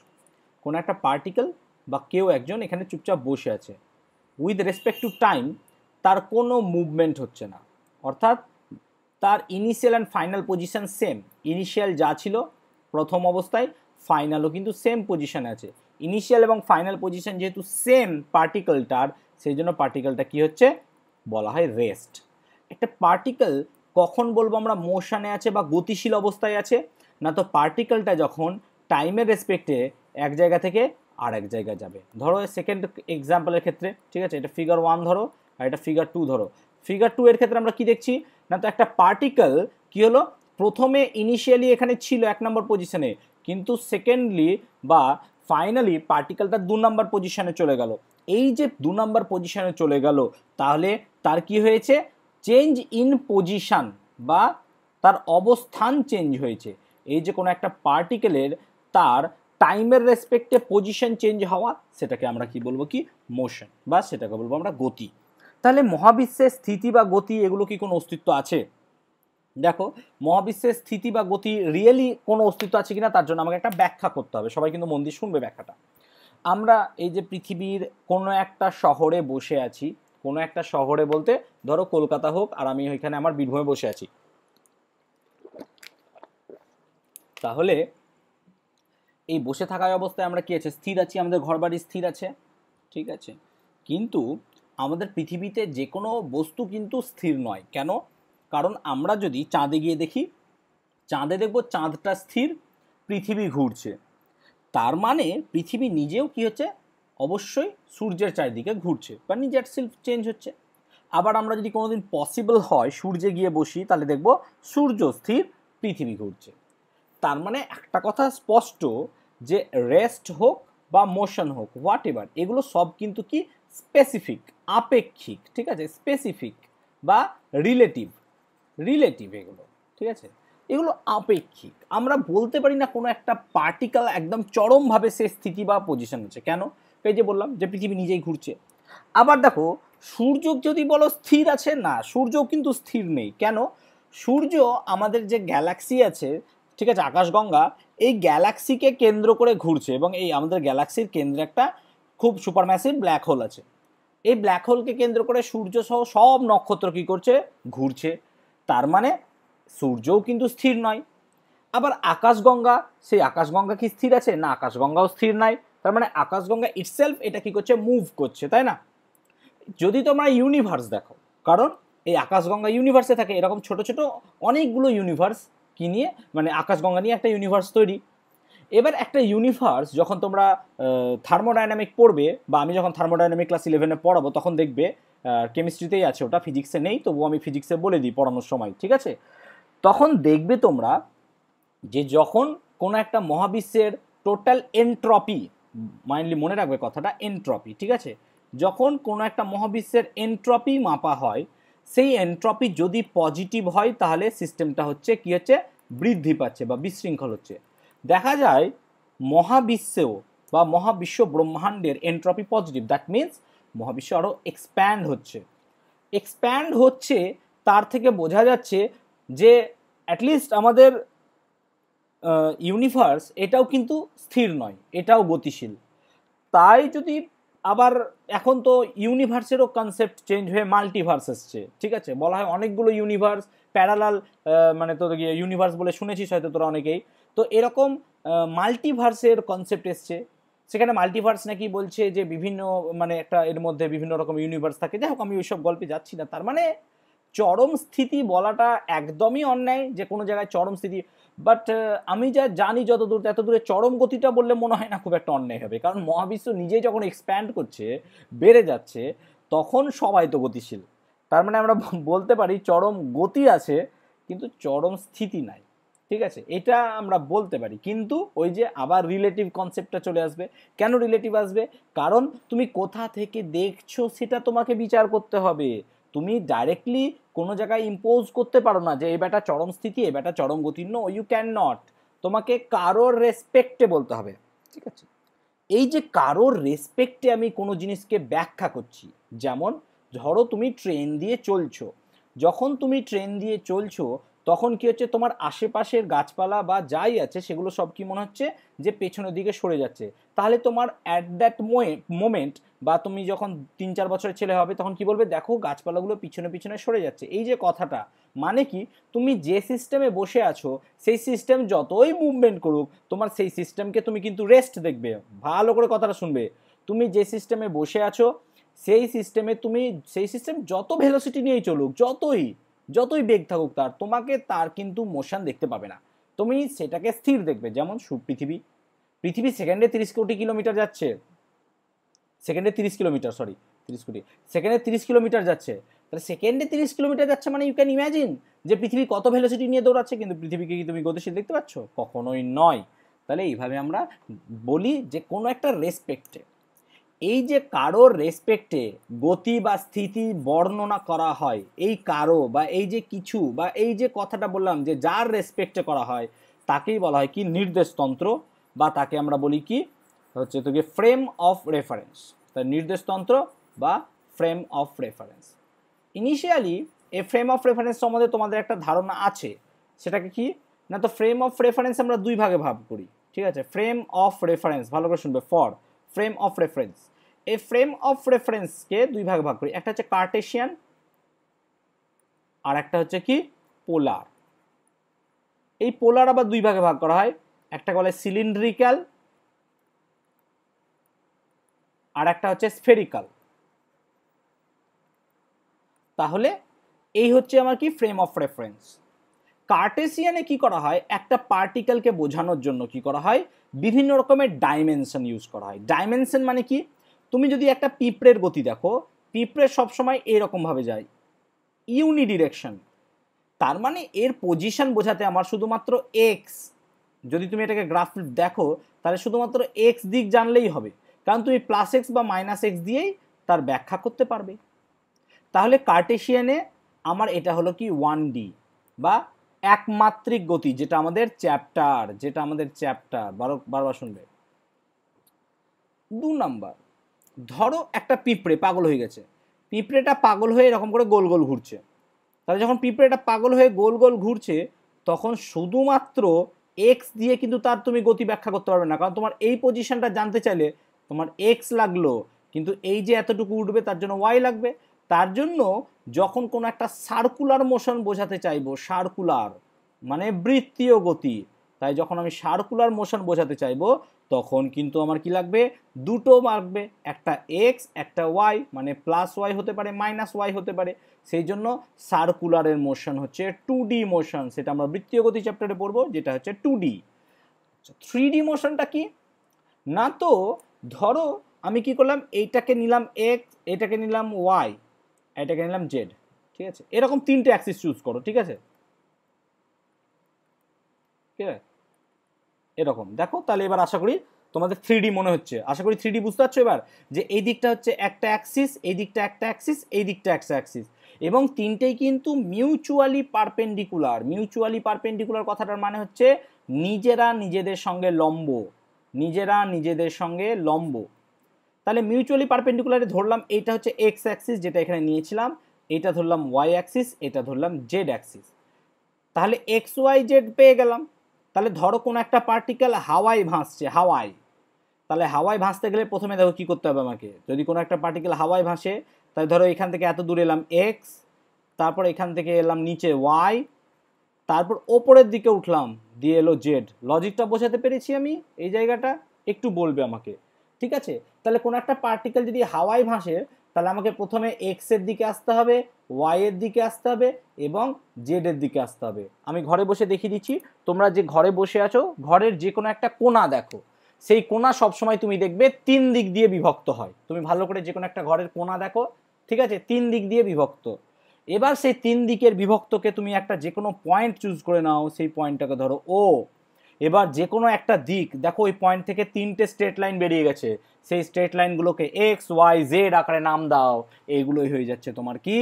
কোনো একটা পার্টিকেল বা কেউ একজন এখানে চুপচাপ বসে আছে, উইথ রেসপেক্ট টু টাইম তার কোনো মুভমেন্ট হচ্ছে না, অর্থাৎ তার initial and final position same. Initial যা ছিল প্রথম অবস্থায়, ফাইনালও কিন্তু সেম পজিশনে আছে। ইনিশিয়াল এবং ফাইনাল পজিশন যেহেতু সেম পার্টিকেলটার, সেই জন্য পার্টিকেলটা কী হচ্ছে, বলা হয় রেস্ট। একটা পার্টিকেল কখন বলবো আমরা মোশনে আছে বা গতিশীল অবস্থায় আছে? না তো পার্টিকেলটা যখন টাইমের রেসপেক্টে এক জায়গা থেকে আর এক জায়গায় যাবে। ধরো সেকেন্ড এক্সাম্পলের ক্ষেত্রে, ঠিক আছে, এটা ফিগার 1 ধরো আর এটা ফিগার 2 ধরো। ফিগার 2 এর ক্ষেত্রে আমরা কি দেখছি না তো একটা পার্টিকেল কি হলো, প্রথমে ইনিশিয়ালি এখানে ছিল 1 নম্বর পজিশনে, কিন্তু সেকেন্ডলি বা ফাইনালি পার্টিকেলটা 2 নাম্বার পজিশনে চলে গেল। এই যে 2 নাম্বার পজিশনে চলে গেল, তাহলে তার কি হয়েছে? চেঞ্জ ইন পজিশন বা তার অবস্থান চেঞ্জ হয়েছে। এই যে কোনো একটা পার্টিকেলের তার টাইমের রেসপেক্টে পজিশন চেঞ্জ হওয়া, সেটাকে আমরা কি বলবো? কি মোশন, বা সেটাকে বলবো আমরা গতি। তাহলে মহাবিশ্বের স্থিতি বা গতি এগুলো কি কোনো অস্তিত্ব আছে? দেখো, মহাবিশ্বের স্থিতি বা গতি রিয়েলি কোনো অস্তিত্ব আছে কিনা তার জন্য আমাকে একটা ব্যাখ্যা করতে হবে। সবাই কিন্তু মন দিয়ে শুনবে ব্যাখ্যাটা। আমরা এই যে পৃথিবীর কোনো একটা শহরে বসে আছি, কোনো একটা শহরে বলতে ধরো কলকাতা হোক, আর আমি ওইখানে আমার বীরভূমে বসে আছি, তাহলে এই বসে থাকার অবস্থায় আমরা কি আছে? স্থির আছি, আমাদের ঘর বাড়ি স্থির আছে, ঠিক আছে। কিন্তু আমাদের পৃথিবীতে যে কোনো বস্তু কিন্তু স্থির নয়। কেন? কারণ আমরা যদি চাঁদে গিয়ে দেখি, চাঁদে দেখবো চাঁদটা স্থির, পৃথিবী ঘুরছে। তার মানে পৃথিবী নিজেও কি হচ্ছে? অবশ্যই সূর্যের চারিদিকে ঘুরছে বা নিজের সেলফ চেঞ্জ হচ্ছে। আবার আমরা যদি কোনোদিন পসিবল হয় সূর্যে গিয়ে বসি, তাহলে দেখবো সূর্য স্থির, পৃথিবী ঘুরছে। তার মানে একটা কথা স্পষ্ট যে রেস্ট হোক বা মোশন হোক, হোয়াট এভার, এগুলো সব কিন্তু কি স্পেসিফিক, আপেক্ষিক, ঠিক আছে। স্পেসিফিক বা রিলেটিভ, এগুলো, ঠিক আছে। এগুলো আপেক্ষিক। আমরা বলতে পারি না কোনো একটা পার্টিকেল একদম চরমভাবে সে স্থিতি বা পজিশন আছে। কেন? এই যে বললাম যে পৃথিবী নিজেই ঘুরছে। আবার দেখো, সূর্য যদি বলো স্থির আছে, না, সূর্যও কিন্তু স্থির নেই। কেন? সূর্য আমাদের যে গ্যালাক্সি আছে, ঠিক আছে, আকাশগঙ্গা, এই গ্যালাক্সিকে কেন্দ্র করে ঘুরছে, এবং এই আমাদের গ্যালাক্সির কেন্দ্রে একটা খুব সুপারম্যাসিভ ব্ল্যাক হোল আছে। এই ব্ল্যাক হোলকে কেন্দ্র করে সূর্য সহ সব নক্ষত্র কি করছে? ঘুরছে। তার মানে সূর্যও কিন্তু স্থির নয়। আবার আকাশগঙ্গা, সেই আকাশগঙ্গা কি স্থির আছে? না, আকাশগঙ্গাও স্থির নাই। তার মানে আকাশগঙ্গা ইটসেলফ এটা কি করছে? মুভ করছে, তাই না? যদি তোমরা ইউনিভার্স দেখো, কারণ এই আকাশগঙ্গা ইউনিভার্সে থাকে, এরকম ছোট ছোট অনেকগুলো ইউনিভার্স কি নিয়ে, মানে আকাশগঙ্গা নিয়ে একটা ইউনিভার্স তৈরি। এবার একটা ইউনিভার্স যখন তোমরা থার্মোডাইনামিক পড়বে, বা আমি যখন থার্মোডাইনামিক ক্লাস 11-এ পড়াবো, তখন দেখবে কেমিস্ট্রিতেই আছে ওটা, ফিজিক্সে নেই, তবুও আমি ফিজিক্সে বলে দিই পড়ানোর সময়, ঠিক আছে। তখন দেখবে তোমরা যে যখন কোনো একটা মহাবিশ্বের টোটাল এনট্রপি, মাইন্ডলি মনে রাখবে কথাটা, এনট্রপি, ঠিক আছে, যখন কোনো একটা মহাবিশ্বের এনট্রপি মাপা হয়, সেই এনট্রপি যদি পজিটিভ হয়, তাহলে সিস্টেমটা হচ্ছে কি হচ্ছে? বৃদ্ধি পাচ্ছে বা বিশৃঙ্খল হচ্ছে। দেখা যায় মহাবিশ্বেও বা মহাবিশ্ব ব্রহ্মাণ্ডের এনট্রপি পজিটিভ, দ্যাট মিনস মহাবিশ্ব আরও এক্সপ্যান্ড হচ্ছে। তার থেকে বোঝা যাচ্ছে যে অ্যাটলিস্ট আমাদের ইউনিভার্স এটাও কিন্তু স্থির নয়, এটাও গতিশীল। তাই যদি আবার এখন তো ইউনিভার্সেরও কনসেপ্ট চেঞ্জ হয়ে মাল্টিভার্স এসছে, ঠিক আছে, বলা হয় অনেকগুলো ইউনিভার্স প্যারালাল, মানে তো ইউনিভার্স বলে শুনেছিস হয়তো তোরা অনেকেই। তো এরকম মাল্টিভার্সের কনসেপ্ট এসছে। সেখানে মাল্টিভার্স নাকি বলছে যে বিভিন্ন, মানে একটা এর মধ্যে বিভিন্ন রকম ইউনিভার্স থাকে। যাই হোক, আমি ওইসব গল্পে যাচ্ছি না। তার মানে চরম স্থিতি বলাটা একদমই অন্যায় যে কোনো জায়গায় চরম স্থিতি, বাট আমি যা জানি যতদূর, এত দূরে চরম গতিটা বললে মনে হয় না খুব একটা অন্যায় হবে। কারণ মহাবিশ্ব নিজেই যখন এক্সপ্যান্ড করছে, বেড়ে যাচ্ছে, তখন সবাই তো গতিশীল। তার মানে আমরা বলতে পারি চরম গতি আছে, কিন্তু চরম স্থিতি নাই, ঠিক আছে, এটা আমরা বলতে পারি। কিন্তু ওই যে আবার রিলেটিভ কনসেপ্টটা চলে আসবে। কেন রিলেটিভ আসবে? কারণ তুমি কোথা থেকে দেখছো সেটা তোমাকে বিচার করতে হবে। তুমি ডাইরেক্টলি কোনো জায়গায় ইম্পোজ করতে পারো না যে এই ব্যাটা চরম স্থিতি, এই ব্যাটা চরম গতি। No, you can not. তোমাকে কারোর রেসপেক্টে বলতে হবে, ঠিক আছে। এই যে কারোর রেসপেক্টে আমি কোনো জিনিসকে ব্যাখ্যা করছি, যেমন ধরো তুমি ট্রেন দিয়ে চলছো, যখন তুমি ট্রেন দিয়ে চলছো তখন কি হচ্ছে? তোমার আশেপাশের গাছপালা বা যাই আছে সেগুলো সব কি মনে হচ্ছে? যে পেছনের দিকে সরে যাচ্ছে। তাহলে তোমার অ্যাট দ্যাট মোমেন্ট, বা তুমি যখন 3-4 বছরের ছেলে হবে, তখন কি বলবে? দেখো গাছপালাগুলো পিছনে পিছনে সরে যাচ্ছে। এই যে কথাটা, মানে কি? তুমি যে সিস্টেমে বসে আছো, সেই সিস্টেম যতই মুভমেন্ট করুক, তোমার সেই সিস্টেমকে তুমি কিন্তু রেস্ট দেখবে। ভালো করে কথাটা শুনবে। তুমি যে সিস্টেমে বসে আছো, সেই সিস্টেম যত ভেলোসিটি নিয়েই চলুক, যতই বেগ থাকুক তার, তোমাকে তার কিন্তু মোশন দেখতে পাবে না। তুমি সেটাকে স্থির দেখবে। যেমন পৃথিবী সেকেন্ডে 30 কোটি কিলোমিটার যাচ্ছে, সেকেন্ডে 30 কিলোমিটার, সরি 30 কোটি, সেকেন্ডে 30 কিলোমিটার যাচ্ছে। তাহলে সেকেন্ডে 30 কিলোমিটার যাচ্ছে মানে ইউ ক্যান ইমাজিন যে পৃথিবী কত ভেলোসিটি নিয়ে দৌড়াচ্ছে। কিন্তু পৃথিবীকে কি তুমি গতিশীল দেখতে পাচ্ছ? কখনোই নয়। তাহলে এইভাবে আমরা বলি যে কোনো একটা রেসপেক্টে, এই যে কারোর রেসপেক্টে গতি বা স্থিতি বর্ণনা করা হয়, এই কারো বা এই যে কিছু বা এই যে কথাটা বললাম যে যার রেসপেক্টে করা হয় তাকেই বলা হয় কি নির্দেশতন্ত্র, বা তাকে আমরা বলি কি হচ্ছে তোকে ফ্রেম অফ রেফারেন্স। তাই নির্দেশতন্ত্র বা ফ্রেম অফ রেফারেন্স। ইনিশিয়ালি এই ফ্রেম অফ রেফারেন্স সম্বন্ধে তোমাদের একটা ধারণা আছে, সেটাকে কি না, তো ফ্রেম অফ রেফারেন্স আমরা দুই ভাগে ভাগ করি, ঠিক আছে। ফ্রেম অফ রেফারেন্স, ভালো করে শুনবে, ফর ফ্রেম অফ রেফারেন্স, এই ফ্রেম অফ রেফারেন্সকে দুই ভাগে ভাগ করি, একটা হচ্ছে কার্টেসিয়ান আর একটা হচ্ছে কি পোলার। এই পোলার আবার দুই ভাগে ভাগ করা হয়, একটা বলে সিলিন্ড্রিক্যাল আর একটা হচ্ছে স্ফেরিক্যাল। তাহলে এই হচ্ছে আমার কি ফ্রেম অফ রেফারেন্স। কার্টেসিয়ানে কি করা হয়, একটা পার্টিকেলকে বোঝানোর জন্য কি করা হয়, বিভিন্ন রকমের ডাইমেনশন ইউজ করা হয়। ডাইমেনশন মানে কি, তুমি যদি একটা পিঁপড়ের গতি দেখো, পিঁপড়ে সবসময় এরকম ভাবে যায়, ইউনিডিরেকশন, তার মানে এর পজিশন বোঝাতে আমার শুধুমাত্র এক্স, যদি তুমি এটাকে গ্রাফ দেখো তাহলে শুধুমাত্র এক্স দিক জানলেই হবে, কারণ তুমি প্লাস এক্স বা মাইনাস এক্স দিয়েই তার ব্যাখ্যা করতে পারবে। তাহলে কার্টেসিয়ানে আমার এটা হলো কি 1D বা একমাত্রিক গতি, যেটা আমাদের চ্যাপ্টার বারবার শুনবে। 2 নাম্বার, ধরো একটা পিঁপড়ে পাগল হয়ে গেছে, পিঁপড়েটা পাগল হয়ে এরকম করে গোল গোল ঘুরছে। তাহলে যখন পিঁপড়েটা পাগল হয়ে গোল গোল ঘুরছে তখন শুধুমাত্র এক্স দিয়ে কিন্তু তার তুমি গতি ব্যাখ্যা করতে পারবে না, কারণ তোমার এই পজিশনটা জানতে চাইলে তোমার এক্স লাগলো, কিন্তু এই যে এতটুকু উঠবে তার জন্য ওয়াই লাগবে। তার জন্য যখন কোনো একটা সার্কুলার মোশন বোঝাতে চাইবো, সার্কুলার মানে বৃত্তীয় গতি, তাই যখন আমি সার্কুলার মোশন বোঝাতে চাইবো তখন কিন্তু আমার কি লাগবে, দুটো লাগবে, একটা এক্স একটা ওয়াই, মানে প্লাস ওয়াই হতে পারে মাইনাস ওয়াই হতে পারে। সেই জন্য সার্কুলারের মোশন হচ্ছে 2D মোশন, সেটা আমরা বৃত্তীয় গতি চ্যাপ্টারে পড়বো, যেটা হচ্ছে 2D। 3D মোশনটা কি না, তো ধরো আমি কি করলাম, এইটাকে নিলাম এক্স, এটাকে নিলাম ওয়াই, এটাকে নিলাম জেড, ঠিক আছে, এরকম 3টে অ্যাক্সিস চুজ করো, ঠিক আছে, ঠিক আছে, এরকম দেখো। তাহলে এবার আশা করি তোমাদের 3D মনে হচ্ছে, আশা করি 3D বুঝতে পারছো এবার, যে এই দিকটা হচ্ছে একটা অ্যাক্সিস, এই দিকটা একটা অ্যাক্সিস, এই দিকটা একটা অ্যাক্সিস, এবং তিনটেই কিন্তু মিউচুয়ালি পারপেন্ডিকুলার। মিউচুয়ালি পারপেন্ডিকুলার কথাটার মানে হচ্ছে নিজেরা নিজেদের সঙ্গে লম্ব, নিজেরা নিজেদের সঙ্গে লম্ব। তাহলে মিউচুয়ালি পারপেন্ডিকুলারে ধরলাম এইটা হচ্ছে এক্স অ্যাক্সিস যেটা এখানে নিয়েছিলাম, এটা ধরলাম ওয়াই অ্যাক্সিস, এটা ধরলাম জেড অ্যাক্সিস। তাহলে এক্স ওয়াই জেড পেয়ে গেলাম। তাহলে ধরো কোনো একটা পার্টিকেল হাওয়ায় ভাসছে, হাওয়ায়, তাহলে হাওয়ায় ভাসতে গেলে প্রথমে দেখো কি করতে হবে আমাকে, যদি কোনো একটা পার্টিকেল হাওয়ায় ভাসে তাহলে ধরো এখান থেকে এত দূরে এলাম এক্স, তারপর এখান থেকে এলাম নিচে ওয়াই, তারপর ওপরের দিকে উঠলাম দিয়ে এলো জেড। লজিকটা বোঝাতে পেরেছি আমি এই জায়গাটা, একটু বলবে আমাকে, ঠিক আছে। তাহলে কোনো একটা পার্টিকেল যদি হাওয়ায় ভাসে তাহলে আমাকে প্রথমে এক্স এর দিকে আসতে হবে, ওয়াই এর দিকে আসতে হবে এবং জেড এর দিকে আসতে হবে। আমি ঘরে বসে দেখিয়ে দিচ্ছি, তোমরা যে ঘরে বসে আছো ঘরের যে কোনো একটা কোণা দেখো, সেই কোণা সবসময় তুমি দেখবে 3 দিক দিয়ে বিভক্ত হয়। তুমি ভালো করে যে কোনো একটা ঘরের কোণা দেখো, ঠিক আছে, 3 দিক দিয়ে বিভক্ত। এবার সেই 3 দিকের বিভক্তকে তুমি একটা যে কোনো পয়েন্ট চুজ করে নাও, সেই পয়েন্টটাকে ধরো ও। এবার যে কোনো একটা দিক দেখো, ওই পয়েন্ট থেকে 3টে স্ট্রেট লাইন বেরিয়ে গেছে, সেই স্ট্রেট লাইনগুলোকে এক্স ওয়াই জেড আকারে নাম দাও, এইগুলোই হয়ে যাচ্ছে তোমার কি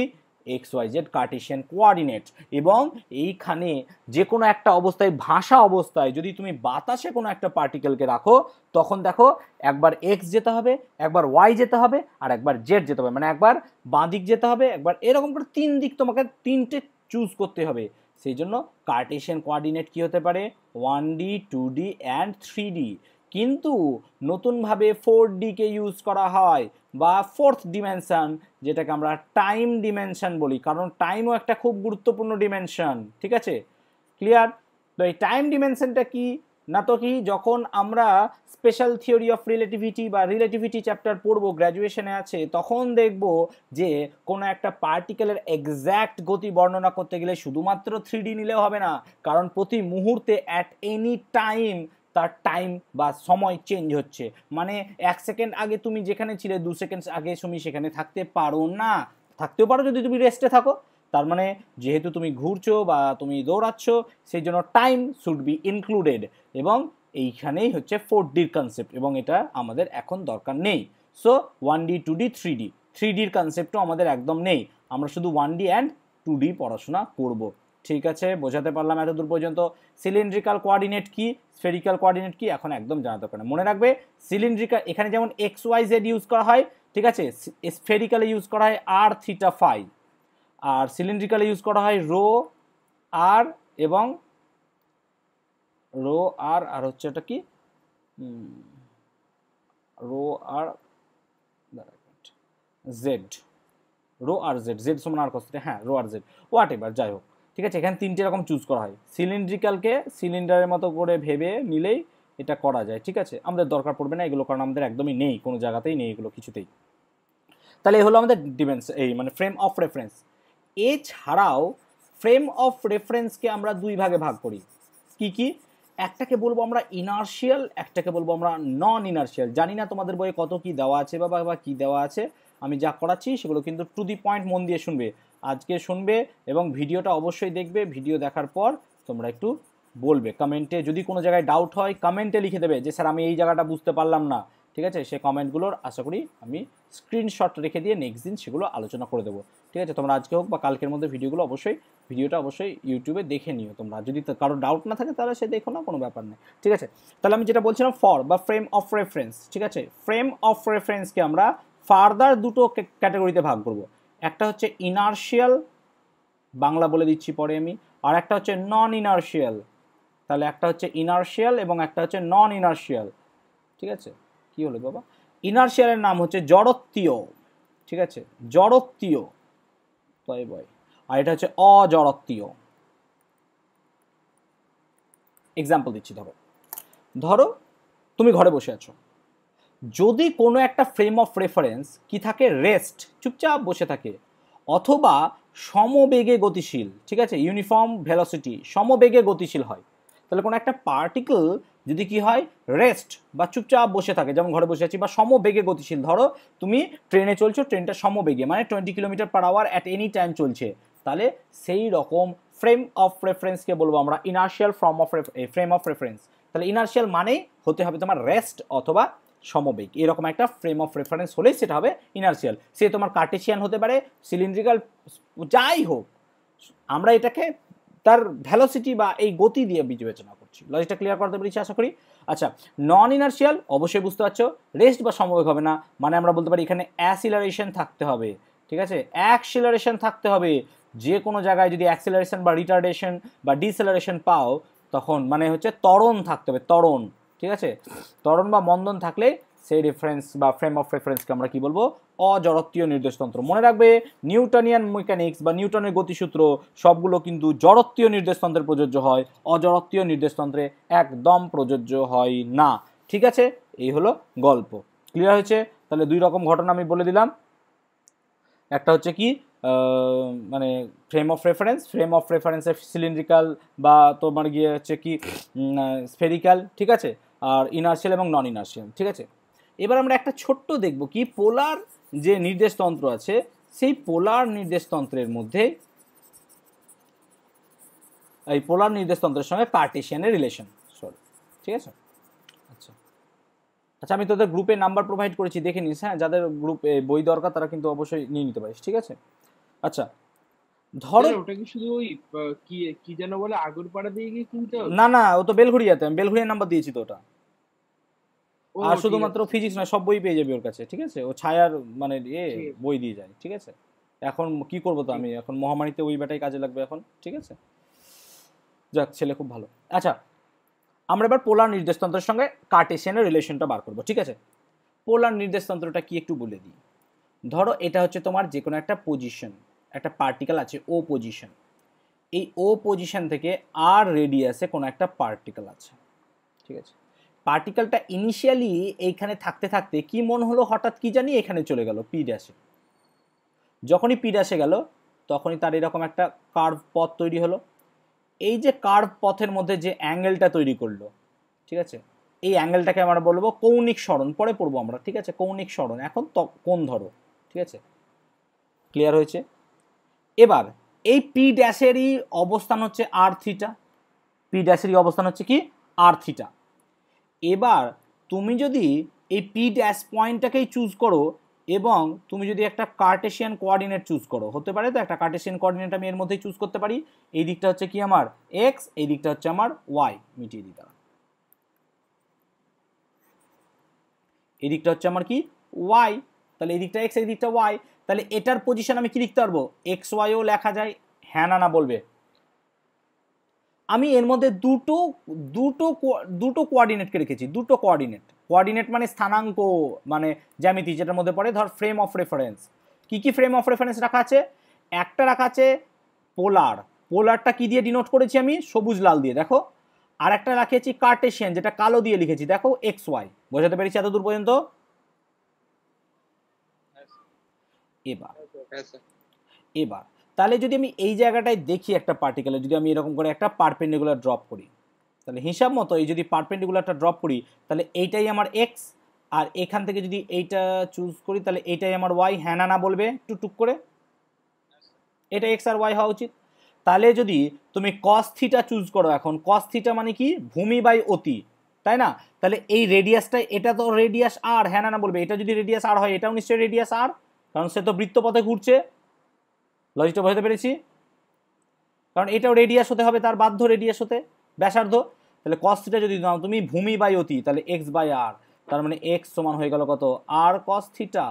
X Y Z Cartesian coordinate. এবং এইখানে যে কোনো একটা অবস্থায়, ভাসা অবস্থায় যদি তুমি বাতাসে কোনো একটা পার্টিকেলকে রাখো তখন দেখো একবার এক্স যেতে হবে, একবার ওয়াই যেতে হবে আর একবার জেড যেতে হবে, মানে একবার বাঁ দিক যেতে হবে, একবার এরকম করে 3 দিক তোমাকে 3টে চুজ করতে হবে। সেই জন্য কার্টেসিয়ান কোঅর্ডিনেট কি হতে পারে, 1D 2D অ্যান্ড 3D। কিন্তু নতুনভাবে 4D কে ইউজ করা হয়, বা ফোর্থ ডিমেনশন, যেটাকে আমরা টাইম ডিমেনশন বলি, কারণ টাইমও একটা খুব গুরুত্বপূর্ণ ডিমেনশন, ঠিক আছে, ক্লিয়ার। তো এই টাইম ডিমেনশনটা কি না, তো কি যখন আমরা স্পেশাল থিওরি অফ রিলেটিভিটি বা রিলেটিভিটি চ্যাপ্টার পড়বো, গ্র্যাজুয়েশনে আছে, তখন দেখব যে কোনো একটা পার্টিকেলের এক্স্যাক্ট গতি বর্ণনা করতে গেলে শুধুমাত্র 3D নিলেও হবে না, কারণ প্রতি মুহূর্তে অ্যাট এনি টাইম তার টাইম বা সময় চেঞ্জ হচ্ছে। মানে 1 সেকেন্ড আগে তুমি যেখানে ছিলে 2 সেকেন্ড আগে তুমি সেখানে থাকতে পারো না, থাকতেও পারো যদি তুমি রেস্টে থাকো। তার মানে যেহেতু তুমি ঘুরছো বা তুমি দৌড়াচ্ছ, সেই জন্য টাইম শুড বি ইনক্লুডেড। এবং এইখানেই হচ্ছে 4Dর কনসেপ্ট, এবং এটা আমাদের এখন দরকার নেই। সো 1D 2D 3D, 3Dর কনসেপ্টও আমাদের একদম নেই, আমরা শুধু 1D অ্যান্ড 2D পড়াশোনা করব। ঠিক আছে, বোঝাতে পারলাম এত দূর পর্যন্ত? সিলিন্ড্রিক্যাল কোঅর্ডিনেট কি, স্ফেরিক্যাল কোঅর্ডিনেট কি এখন একদম জানা দরকার না। মনে রাখবে সিলিন্ড্রিক্যাল এখানে যেমন XYZ ইউজ করা হয়, ঠিক আছে, স্ফেরিক্যালে ইউজ করা হয় R থিটা ফাই, আর সিলিন্ড্রিক্যালে ইউজ করা হয় রো আর এবং রো আর, আর হচ্ছে এটা কি রো আর জেড, রো আর জেড, জেড সমান আর কস থিটা, হ্যাঁ রো আর জেড, হোয়াট এভার, যাই হোক। ঠিক আছে, এখানে তিনটে রকম চুজ করা হয়। সিলিন্ড্রিক্যালকে সিলিন্ডারের মতো করে ভেবে নিলেই এটা করা যায়। ঠিক আছে, আমাদের দরকার পড়বে না এগুলো, কারণ আমাদের একদমই নেই, কোনো জায়গাতেই নেই এগুলো কিছুতেই। তাহলে এই হলো আমাদের ডিমেন্স, এই মানে ফ্রেম অফ রেফারেন্স। এছাড়াও ফ্রেম অফ রেফারেন্সকে আমরা দুই ভাগে ভাগ করি। কি কি? একটাকে বলবো আমরা ইনার্শিয়াল, একটাকে বলবো আমরা নন ইনার্শিয়াল। জানি না তোমাদের বইয়ে কত কি দেওয়া আছে বা কি দেওয়া আছে, আমি যা করাচ্ছি সেগুলো কিন্তু টু দি পয়েন্ট মন দিয়ে শুনবে, আজকে শুনবে এবং ভিডিওটা অবশ্যই দেখবে। ভিডিও দেখার পর তোমরা একটু বলবে কমেন্টে, যদি কোনো জায়গায় ডাউট হয় কমেন্টে লিখে দেবে যে স্যার আমি এই জায়গাটা বুঝতে পারলাম না। ঠিক আছে, সেই কমেন্টগুলোর আশা করি আমি স্ক্রিনশট রেখে দিয়ে নেক্সট দিন সেগুলো আলোচনা করে দেবো। ঠিক আছে, তোমরা আজকে হোক বা কালকের মধ্যে ভিডিওটা অবশ্যই ইউটিউবে দেখে নিও তোমরা, যদি কারো ডাউট না থাকে তাহলে সে দেখো না, কোনো ব্যাপার নেই। ঠিক আছে, তাহলে আমি যেটা বলছিলাম ফর বা ফ্রেম অফ রেফারেন্স। ঠিক আছে, ফ্রেম অফ রেফারেন্সকে আমরা ফার্দার দুটো ক্যাটাগরিতে ভাগ করব। একটা হচ্ছে ইনার্শিয়াল, বাংলা বলে দিচ্ছি পরে আমি, আর একটা হচ্ছে নন ইনার্শিয়াল। তাহলে একটা হচ্ছে ইনার্শিয়াল এবং একটা হচ্ছে নন ইনার্শিয়াল। ঠিক আছে, কি হলো বাবা? ইনার্শিয়ালের নাম হচ্ছে জড়ত্বীয়। ঠিক আছে, জড়ত্বীয়, তাই বয়, আর এটা হচ্ছে অজড়ত্বীয়। এক্সাম্পল দিচ্ছি, ধরো তুমি ঘরে বসে আছো, যদি কোনো একটা ফ্রেম অফ রেফারেন্স কি থাকে, রেস্ট, চুপচাপ বসে থাকে, অথবা সমবেগে গতিশীল, ঠিক আছে, ইউনিফর্ম ভেলোসিটি, সমবেগে গতিশীল হয়, তাহলে কোনো একটা পার্টিকেল যদি কি হয়, রেস্ট বা চুপচাপ বসে থাকে, যেমন ঘরে বসে আছি, বা সমবেগে গতিশীল, ধরো তুমি ট্রেনে চলছো, ট্রেনটা সমবেগে মানে 20 kilometre per hour at any time চলছে, তাহলে সেই রকম ফ্রেম অফ রেফারেন্সকে বলবো আমরা ইনার্শিয়াল ফ্রেম অফ রেফারেন্স। তাহলে ইনার্শিয়াল মানেই হতে হবে তোমার রেস্ট অথবা সমবেগ, এরকম একটা ফ্রেম অফ রেফারেন্স হলেই সেটা হবে ইনার্শিয়াল। সে তোমার কার্টেশিয়ান হতে পারে, সিলিন্ড্রিক্যাল, যাই হোক, আমরা এটাকে তার ভ্যালোসিটি বা এই গতি দিয়ে বিবেচনা করছি। লজিকটা ক্লিয়ার করতে পেরেছি আশা করি। আচ্ছা, নন ইনার্শিয়াল অবশ্যই বুঝতে পারছো, রেস্ট বা সমবেগ হবে না, মানে আমরা বলতে পারি এখানে অ্যাসিলারেশন থাকতে হবে। ঠিক আছে, অ্যাক্সিলারেশন থাকতে হবে। যে কোনো জায়গায় যদি অ্যাক্সিলারেশন বা রিটার্ডেশন বা ডিসেলারেশন পাও, তখন মানে হচ্ছে ত্বরণ থাকতে হবে, ত্বরণ। ঠিক আছে, ত্বরণ বা মন্দন থাকলে সেই রেফারেন্স বা ফ্রেম অফ রেফারেন্সকে আমরা কি বলবো, অজড়ত্বীয় নির্দেশতন্ত্র। মনে রাখবে নিউটনিয়ান মেকানিক্স বা নিউটনের গতিসূত্র সবগুলো কিন্তু জড়ত্বীয় নির্দেশতন্ত্রে প্রযোজ্য হয়, অজড়ত্বীয় নির্দেশতন্ত্রে একদম প্রযোজ্য হয় না। ঠিক আছে, এই হলো গল্প। ক্লিয়ার হয়েছে? তাহলে দুই রকম ঘটনা আমি বলে দিলাম, একটা হচ্ছে কি মানে ফ্রেম অফ রেফারেন্সের সিলিন্ড্রিক্যাল বা তোমার গিয়ে হচ্ছে কি স্ফেরিক্যাল, ঠিক আছে, আর ইনার্শিয়াল এবং নন ইনার্শিয়াল। ঠিক আছে, এবার আমরা একটা ছোট্ট দেখব কি পোলার যে নির্দেশতন্ত্র আছে, সেই পোলার নির্দেশতন্ত্রের মধ্যে এই পোলার নির্দেশতন্ত্রের সঙ্গে কার্টেশিয়ানের রিলেশন। সরি, ঠিক আছে। আচ্ছা আচ্ছা, আমি তোদের গ্রুপে নাম্বার প্রোভাইড করেছি, দেখে নিস, হ্যাঁ, যাদের গ্রুপে বই দরকার তারা কিন্তু অবশ্যই নিয়ে নিতে পারিস। ঠিক আছে, আচ্ছা ধরো ওটা কি শুধু ওই কি কি যেন বলে আগরপাড়া দিয়ে গিয়ে কিনতে হবে? না না, ও তো বেলঘড়িয়াতে, আমি বেলঘড়িয়ার নাম্বার দিয়েছি তো ওটা। আর শুধুমাত্র ফিজিক্স না, সব বই পেয়ে যাবে ওর কাছে। ঠিক আছে, ও ছায়ার মানে বই দিয়ে যায়। ঠিক আছে, এখন কি করবো তো আমি, এখন মহামারীতে ওই ব্যাটাই কাজে লাগবে এখন। ঠিক আছে, যাক, ছেলে খুব ভালো। আচ্ছা, আমরা এবার পোলার নির্দেশতন্ত্রের সঙ্গে কার্টেশিয়ানের রিলেশনটা বার করবো। ঠিক আছে, পোলার নির্দেশতন্ত্রটা কি একটু বলে দিই। ধরো এটা হচ্ছে তোমার যে কোনো একটা পজিশন, একটা পার্টিকেল আছে ও পজিশন, এই ও পজিশন থেকে আর রেডিয়াসে কোনো একটা পার্টিকেল আছে। ঠিক আছে, পার্টিকেলটা ইনিশিয়ালি এইখানে থাকতে থাকতে কি মন হলো, হঠাৎ কি জানি এখানে চলে গেল পি ড্যাশে। যখনই পি ড্যাশে গেল তখনই তার এরকম একটা কার্ভ পথ তৈরি হলো। এই যে কার্ভ পথের মধ্যে যে অ্যাঙ্গেলটা তৈরি করলো, ঠিক আছে, এই অ্যাঙ্গেলটাকে আমরা বলবো কৌণিক সরণ, পরে পড়বো আমরা। ঠিক আছে, কৌণিক সরণ, এখন কোণ ধরো। ঠিক আছে, ক্লিয়ার হয়েছে? এবার এই পি ড্যাশেরই অবস্থান হচ্ছে আর থিটা, পি ড্যাশেরই অবস্থান হচ্ছে কি আর থিটা। এবার তুমি যদি এই পি ড্যাশ পয়েন্টটাকেই চুজ করো এবং তুমি যদি একটা কার্টেশিয়ান কোঅর্ডিনেট চুজ করো, হতে পারে তো একটা কার্টেশিয়ান কোঅর্ডিনেট আমি এর মধ্যেই চুজ করতে পারি। এই দিকটা হচ্ছে কি আমার এক্স, এই দিকটা হচ্ছে আমার ওয়াই, মিটিয়ে দিতে হবে। এই দিকটা হচ্ছে আমার কি ওয়াই, তাহলে এই দিকটা এক্স, এই দিকটা ওয়াই, তাহলে এটার পজিশন আমি কি লিখতে পারবো, এক্স ওয়াইও লেখা যায়। হ্যাঁ না না বলবে। আমি এর মধ্যে দুটো কোঅর্ডিনেটকে রেখেছি, দুটো কোঅর্ডিনেট মানে স্থানাঙ্ক, মানে জ্যামিতি, যেটার মধ্যে পড়ে ধর ফ্রেম অফ রেফারেন্স। কি কি ফ্রেম অফ রেফারেন্স রাখা আছে? একটা রাখা আছে পোলারটা কি দিয়ে ডিনোট করেছি আমি, সবুজ লাল দিয়ে, দেখো। আর একটা রাখেছি কার্টেশিয়ান, যেটা কালো দিয়ে লিখেছি, দেখো এক্স ওয়াই। বোঝাতে পেরেছি এত দূর পর্যন্ত? এবার তাহলে যদি আমি এই জায়গাটায় দেখি একটা পার্টিকেলে, যদি আমি এরকম করে একটা পারপেন্ডিকুলার ড্রপ করি, তাহলে হিসাব মতো এই যদি পারপেন্ডিকুলারটা ড্রপ করি, তাহলে এইটাই আমার এক্স, আর এখান থেকে যদি এইটা চুজ করি তাহলে এইটাই আমার ওয়াই। হ্যাঁ না না বলবে টুকটুক করে? এটা এক্স আর ওয়াই হওয়া উচিত। তাহলে যদি তুমি কস থিটা চুজ করো, এখন কস থিটা মানে কি, ভূমি বাই অতি, তাই না? তাহলে এই রেডিয়াসটা, এটা তো রেডিয়াস আর, হ্যাঁ না না বলবে। এটা যদি রেডিয়াস আর হয়, এটাও নিশ্চয়ই রেডিয়াস আর, কারণ সে তো বৃত্তপথে ঘুরছে। লজিকটা বুঝতে পেরেছি? কারণ এটাও রেডিয়াস হতে হবে, তার বাধ্য রেডিয়াস হতে, ব্যাসার্ধ। তাহলে কস থিটা যদি নাও তুমি ভূমি বাই অতি, তাহলে এক্স বাই আর, তার মানে এক্স সমান হয়ে গেল কত, আর কস থিটা।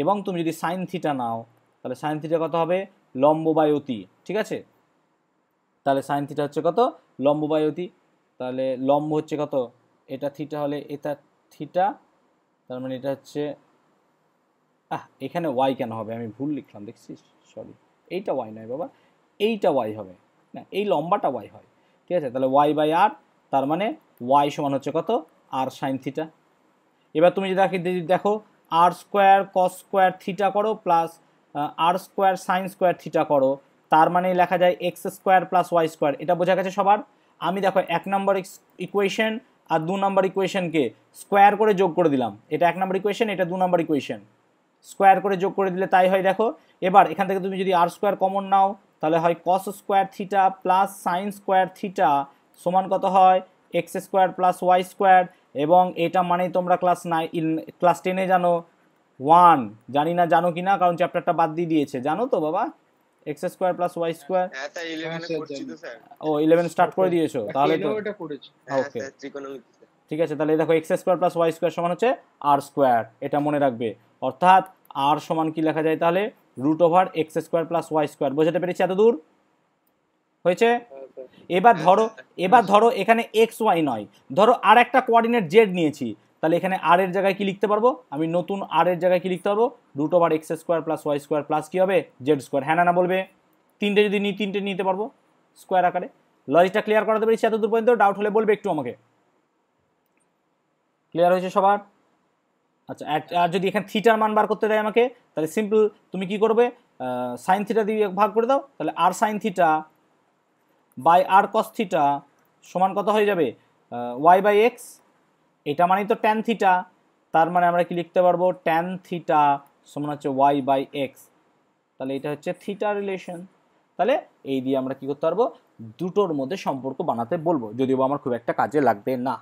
এবং তুমি যদি সাইন থিটা নাও, তাহলে সাইন থিটা কত হবে, লম্ব বাই অতি, ঠিক আছে? তাহলে সাইন থিটা হচ্ছে কত, লম্ব বাই অতি। তাহলে লম্ব হচ্ছে কত, এটা থিটা হলে এটা থিটা, তার মানে এটা হচ্ছে, এখানে ওয়াই কেন হবে, আমি ভুল লিখলাম দেখছিস, সরি। এইটা ওয়াই নয় বাবা, এইটা ওয়াই হবে না, এই লম্বাটা ওয়াই হয়, ঠিক আছে? তাহলে ওয়াই বাই আর, তার মানে ওয়াই সমান হচ্ছে কত, আর সাইন থিটা। এবার তুমি যদি দেখো R square cos square theta করো plus R square sine square theta করো, তার মানে লেখা যায় X square plus Y square. এটা বোঝা গেছে সবার? আমি দেখো 1 নম্বর ইকুয়েশন আর 2 নম্বর ইকুয়েশনকে স্কোয়ার করে যোগ করে দিলাম। এটা 1 নম্বর ইকুয়েশন, এটা 2 নম্বর ইকুয়েশন, স্কোয়ার করে যোগ করে দিলে তাই হয়। দেখো এবার এখান থেকে তুমি যদি আর স্কোয়ার কমন নাও, তাহলে হয় cos square theta plus sine square theta সমান কত হয়, X square plus Y square. এবং এটা মানেই তোমরা ক্লাস 10-এ জানো 1, জানি না জানো কি না, কারণ চ্যাপ্টারটা বাদ দিয়ে দিয়েছে, জানো তো বাবা, X square plus Y square. ও 11 স্টার্ট করে দিয়েছো, তাহলে তো ওকে ঠিক আছে। তাহলে দেখো X square plus Y square সমান হচ্ছে আর স্কোয়ার, এটা মনে রাখবে। অর্থাৎ আর সমান কি লেখা যায় তাহলে, root over X square plus Y square. বোঝাতে পেরেছি এত দূর? হয়েছে? এবার ধরো এখানে এক্স ওয়াই নয়, ধরো আর একটা কোঅর্ডিনেট জেড নিয়েছি, তাহলে এখানে আর এর জায়গায় কি লিখতে পারবো আমি, নতুন আর এর জায়গায় কি লিখতে পারবো, root over X square plus Y square plus কি হবে, জেড স্কোয়ার। হ্যাঁ না বলবে? তিনটে যদি নিই, তিনটে নিতে পারবো স্কোয়ার আকারে। লজিকটা ক্লিয়ার করাতে পেরেছি এত দূর পর্যন্ত? ডাউট হলে বলবে একটু আমাকে। ক্লিয়ার হয়েছে সবার? আচ্ছা, আর যদি এখানে থিটার মান বার করতে দেয় আমাকে, তাহলে সিম্পল তুমি কি করবে, সাইন থিটা দিয়ে ভাগ করে দাও, তাহলে R sine theta by R cos theta সমান কত হয়ে যাবে, ওয়াই বাই এক্স। এটা মানেই তো ট্যান থিটা, তার মানে আমরা কি লিখতে পারবো, ট্যান থিটা সমান হচ্ছে ওয়াই বাই এক্স। তাহলে এটা হচ্ছে থিটা রিলেশন। তাহলে এই দিয়ে আমরা কি করতে পারবো, দুটোর মধ্যে সম্পর্ক বানাতে বলবো, যদিও আমার খুব একটা কাজে লাগবে না।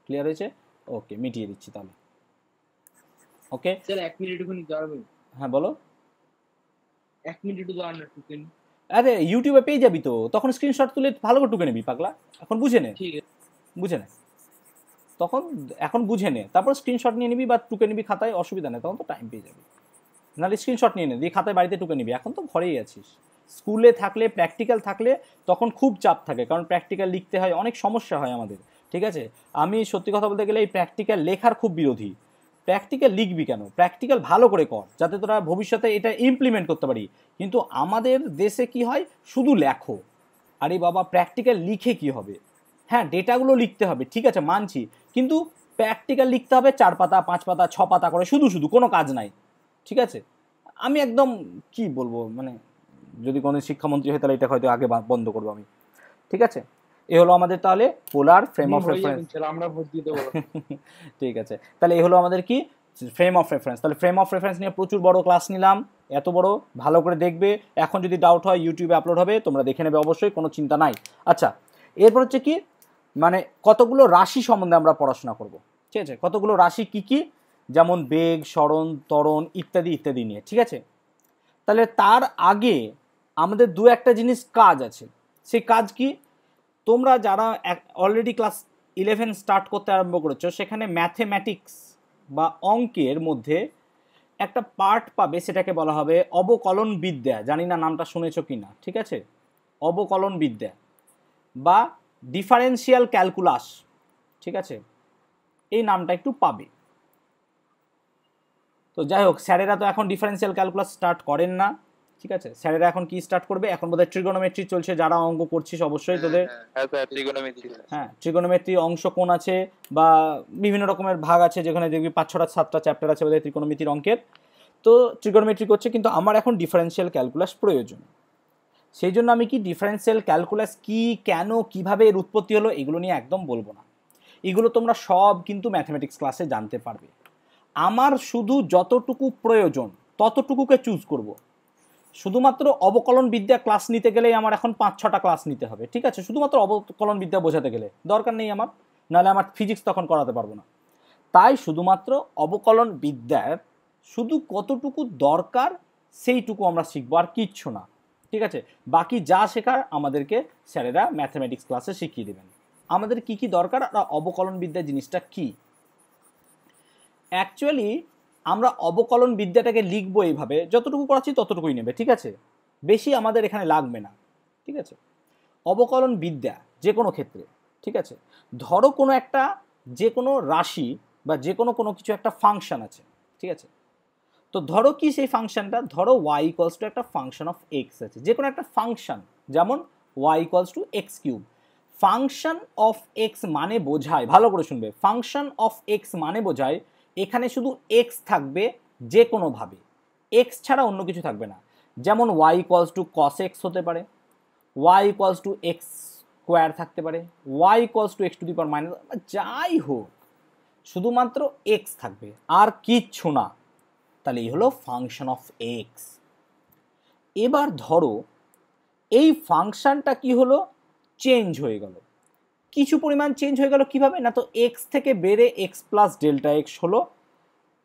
ক্লিয়ার হয়েছে? ওকে, মিটিয়ে দিচ্ছি তাহলে। ওকে স্যার 1 মিনিট ওখানে দাঁড়াবেন? হ্যাঁ বলো। 1 মিনিট দাঁড়ান না টুকেন। আরে ইউটিউবে পেয়ে যাবি তো, তখন স্ক্রিনশট তুলে ভালো করে টুকে নিবি পাগলা। এখন বুঝে নে, ঠিক আছে বুঝে নে, তখন এখন বুঝে নে, তারপর স্ক্রিনশট নিয়ে নিবি বা টুকে নিবি খাতায়, অসুবিধা নেই, তখন তো টাইম পেয়ে যাবি। নাহলে স্ক্রিনশট নিয়ে নে, দিয়ে খাতায় বাড়িতে টুকে নিবি। এখন তো ঘরেই আছিস, স্কুলে থাকলে প্র্যাকটিক্যাল থাকলে তখন খুব চাপ থাকে, কারণ প্র্যাকটিক্যাল লিখতে হয়, অনেক সমস্যা হয় আমাদের, ঠিক আছে? আমি সত্যি কথা বলতে গেলে এই প্র্যাকটিক্যাল লেখার খুব বিরোধী। প্র্যাকটিক্যাল লিখবি কেন, প্র্যাকটিক্যাল ভালো করে কর, যাতে তোরা ভবিষ্যতে এটা ইমপ্লিমেন্ট করতে পারি। কিন্তু আমাদের দেশে কি হয়, শুধু লেখো। আরে বাবা, প্র্যাকটিক্যাল লিখে কি হবে? হ্যাঁ, ডেটাগুলো লিখতে হবে, ঠিক আছে মানছি, কিন্তু প্র্যাকটিক্যাল লিখতে হবে 4 পাতা 5 পাতা 6 পাতা করে, শুধু শুধু কোনো কাজ নাই, ঠিক আছে? আমি একদম কি বলবো, মানে যদি কোনো শিক্ষামন্ত্রী হয় তাহলে এটা হয়তো আগে বন্ধ করবো আমি, ঠিক আছে? এ হলো আমাদের তাহলে পোলার ফ্রেম অফ রেফারেন্স। আমরা ভোট দিয়ে দেবো। ঠিক আছে, তাহলে এই হলো আমাদের কি ফ্রেম অফ রেফারেন্স। তাহলে ফ্রেম অফ রেফারেন্স নিয়ে প্রচুর বড় ক্লাস নিলাম, এত বড়, ভালো করে দেখবে। এখন যদি ডাউট হয় ইউটিউবে আপলোড হবে, তোমরা দেখে নেবে অবশ্যই, কোনো চিন্তা নাই। আচ্ছা, এরপর হচ্ছে কি মানে কতগুলো রাশি সম্বন্ধে আমরা পড়াশোনা করব, ঠিক আছে? কতগুলো রাশি কি কি, যেমন বেগ, সরণ, ত্বরণ ইত্যাদি ইত্যাদি নিয়ে, ঠিক আছে? তাহলে তার আগে আমাদের দু একটা জিনিস কাজ আছে। সেই কাজ কি? তোমরা যারা অলরেডি ক্লাস 11 স্টার্ট করতে আরম্ভ করেছো, সেখানে ম্যাথমেটিক্স বা অঙ্কের মধ্যে একটা পার্ট পাবে, সেটাকে বলা হবে অবকলন বিদ্যা। জানি না নামটা শুনেছো কি না, ঠিক আছে? অবকলন বিদ্যা বা ডিফারেন্সিয়াল ক্যালকুলাস, ঠিক আছে? এই নামটা একটু পাবে। তো যাই হোক, স্যারেরা তো এখন ডিফারেন্সিয়াল ক্যালকুলাস স্টার্ট করেন না, ঠিক আছে? স্যারেরা এখন কি স্টার্ট করবে? এখন বোধহয় ট্রিগোনোমেট্রি চলছে। যারা অঙ্ক করছিস অবশ্যই তোদের হ্যাঁ ট্রিগোনোমেট্রি অংশ কোণ আছে বা বিভিন্ন রকমের ভাগ আছে, যেখানে দেখবি 5-6-7টা চ্যাপ্টার আছে বোধহয় ত্রিকোণমিতির অঙ্কের। তো ট্রিগোনোমেট্রি করছে, কিন্তু আমার এখন ডিফারেন্সিয়াল ক্যালকুলাস প্রয়োজন। সেই জন্য আমি কি ডিফারেন্সিয়াল ক্যালকুলাস কি, কেন, কিভাবে এর উৎপত্তি হলো, এগুলো নিয়ে একদম বলবো না। এগুলো তোমরা সব কিন্তু ম্যাথমেটিক্স ক্লাসে জানতে পারবে। আমার শুধু যতটুকু প্রয়োজন ততটুকুকে চুজ করব। শুধুমাত্র অবকলন বিদ্যা ক্লাস নিতে গেলেই আমার এখন 5-6টা ক্লাস নিতে হবে, ঠিক আছে? শুধুমাত্র অবকলন বিদ্যা বোঝাতে গেলে দরকার নেই আমার, নাহলে আমার ফিজিক্স তখন করাতে পারবো না। তাই শুধুমাত্র অবকলন বিদ্যার শুধু কতটুকু দরকার সেইটুকু আমরা শিখবো, আর কিচ্ছু না, ঠিক আছে? বাকি যা শেখার আমাদেরকে স্যারেরা ম্যাথমেটিক্স ক্লাসে শিখিয়ে দেবেন। আমাদের কি কি দরকার আর অবকলন বিদ্যা জিনিসটা কি। অ্যাকচুয়ালি আমরা অবকলন বিদ্যাটাকে লিখবো এইভাবে, যতটুকু করাচ্ছি ততটুকুই নেবে, ঠিক আছে? বেশি আমাদের এখানে লাগবে না, ঠিক আছে? অবকলন বিদ্যা যে কোনো ক্ষেত্রে, ঠিক আছে? ধরো কোনো একটা যে কোনো রাশি বা যে কোনো কোনো কিছু একটা ফাংশন আছে, ঠিক আছে? তো ধরো কি সেই ফাংশনটা, ধরো y ইকুয়ালস টু একটা ফাংশন অফ এক্স আছে, যে কোনো একটা ফাংশন, যেমন y equals to x cube. Function of x মানে বোঝায়, ভালো করে শুনবে, ফাংশন অফ এক্স মানে বোঝায় এখানে শুধু এক্স থাকবে যে কোনোভাবে, এক্স ছাড়া অন্য কিছু থাকবে না। যেমন y equals to cos X হতে পারে, y equals to X square থাকতে পারে, y equals to X to the power minus, যাই হোক শুধুমাত্র এক্স থাকবে আর কিচ্ছু না। তাহলে এই হলো ফাংশন অফ এক্স। এবার ধরো এই ফাংশনটা কি হলো, চেঞ্জ হয়ে গেল, কিছু পরিমাণ চেঞ্জ হয়ে গেল। কিভাবে না, তো এক্স থেকে বেড়ে এক্স প্লাস ডেল্টা এক্স হলো।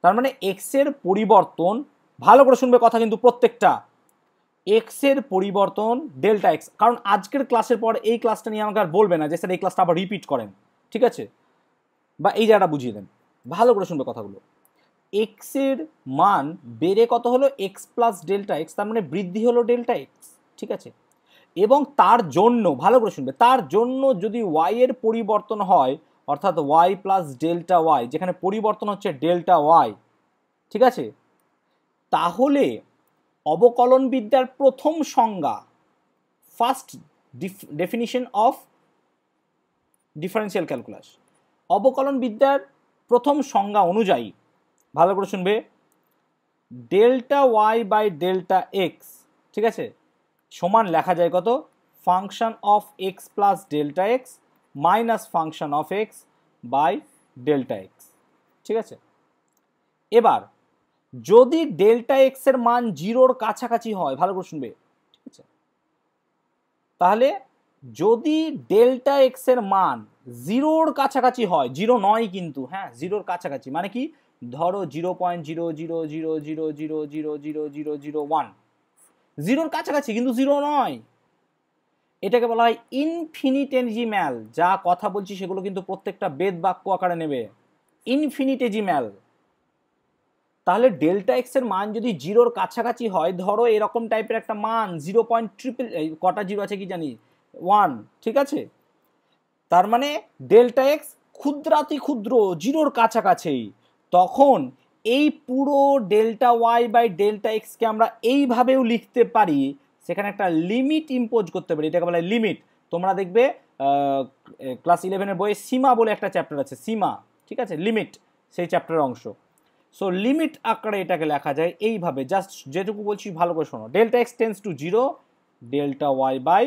তার মানে এক্সের পরিবর্তন, ভালো করে শুনবে কথা কিন্তু প্রত্যেকটা, এক্সের পরিবর্তন ডেল্টা এক্স। কারণ আজকের ক্লাসের পর এই ক্লাসটা নিয়ে আমাকে আর বলবে না যে স্যার এই ক্লাসটা আবার রিপিট করেন, ঠিক আছে? বা এই জায়গাটা বুঝিয়ে দেন, ভালো করে শুনবে কথাগুলো। এক্সের মান বেড়ে কত হলো, এক্স প্লাস ডেল্টা এক্স, তার মানে বৃদ্ধি হলো ডেল্টা এক্স, ঠিক আছে? এবং তার জন্য, ভালো করে শুনবে, তার জন্য যদি ওয়াই এর পরিবর্তন হয়, অর্থাৎ ওয়াই প্লাস ডেল্টা ওয়াই, যেখানে পরিবর্তন হচ্ছে ডেল্টা ওয়াই, ঠিক আছে? তাহলে অবকলন বিদ্যার প্রথম সংজ্ঞা, first definition of differential calculus, অবকলন বিদ্যার প্রথম সংজ্ঞা অনুযায়ী, ভালো করে শুনবে, delta Y by delta X, ঠিক আছে, সমান লেখা যায় কত, function of X plus delta X minus function of X by delta X, ঠিক আছে? এবার যদি ডেল্টা এক্স এর মান জিরোর কাছাকাছি হয়, ভালো করে শুনবে, ঠিক আছে, তাহলে যদি ডেল্টা এক্স এর মান জিরোর কাছাকাছি হয়, জিরো নয় কিন্তু, হ্যাঁ জিরোর কাছাকাছি, মানে কি, ধরো 0.00000000001, জিরোর কাছাকাছি কিন্তু জিরো নয়, এটাকে বলা হয় ইনফিনিটেজিম্যাল। যা কথা বলছি সেগুলো কিন্তু প্রত্যেকটা বেদ বাক্য আকারে নেবে, ইনফিনিটেজিম্যাল। তাহলে ডেল্টা এক্স এর মান যদি জিরোর কাছাকাছি হয়, ধরো এরকম টাইপের একটা মান, 0.3, কটা জিরো আছে কি জানি, 1, ঠিক আছে? তার মানে ডেল্টা এক্স ক্ষুদ্রাতি ক্ষুদ্র, জিরোর কাছাকাছি, তখন এই পুরো ডেল্টা ওয়াই বাই ডেল্টা এক্সকে আমরা এইভাবেও লিখতে পারি, সেখানে একটা লিমিট ইম্পোজ করতে পারি, এটাকে বলা হয় লিমিট। তোমরা দেখবে ক্লাস 11-এর বইয়ে সীমা বলে একটা চ্যাপ্টার আছে, সীমা, ঠিক আছে, লিমিট সেই চ্যাপ্টারের অংশ। সো লিমিট আকারে এটাকে লেখা যায় এইভাবে, জাস্ট যেটুকু বলছি ভালো করে শোনো, delta X tends to zero, delta Y by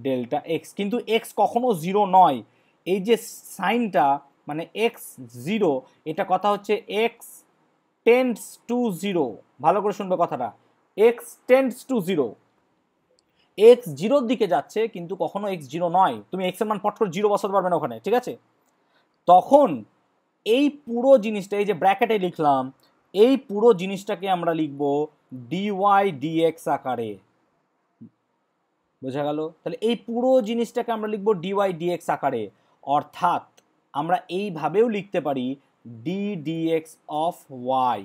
delta X, কিন্তু এক্স কখনো জিরো নয়। এই যে সাইনটা মানে এক্স জিরো, এটা কথা হচ্ছে এক্স টেন্ডস টু জিরো, ভালো করে শুনবে কথাটা, x tends to zero. X জিরোর দিকে যাচ্ছে কিন্তু কখনো এক্স জিরো নয়, তুমি এক্স এর মান পট করে জিরো বসাতে পারবে না ওখানে, ঠিক আছে? তখন এই পুরো জিনিসটা, এই যে ব্র্যাকেটে লিখলাম, এই পুরো জিনিসটাকে আমরা লিখব ডিওয়াই ডিএক্স আকারে। বোঝা গেল? তাহলে এই পুরো জিনিসটাকে আমরা লিখব ডিওয়াই ডিএক্স আকারে, অর্থাৎ আমরা এইভাবেও লিখতে পারি ডি ডিএক্স অফ ওয়াই।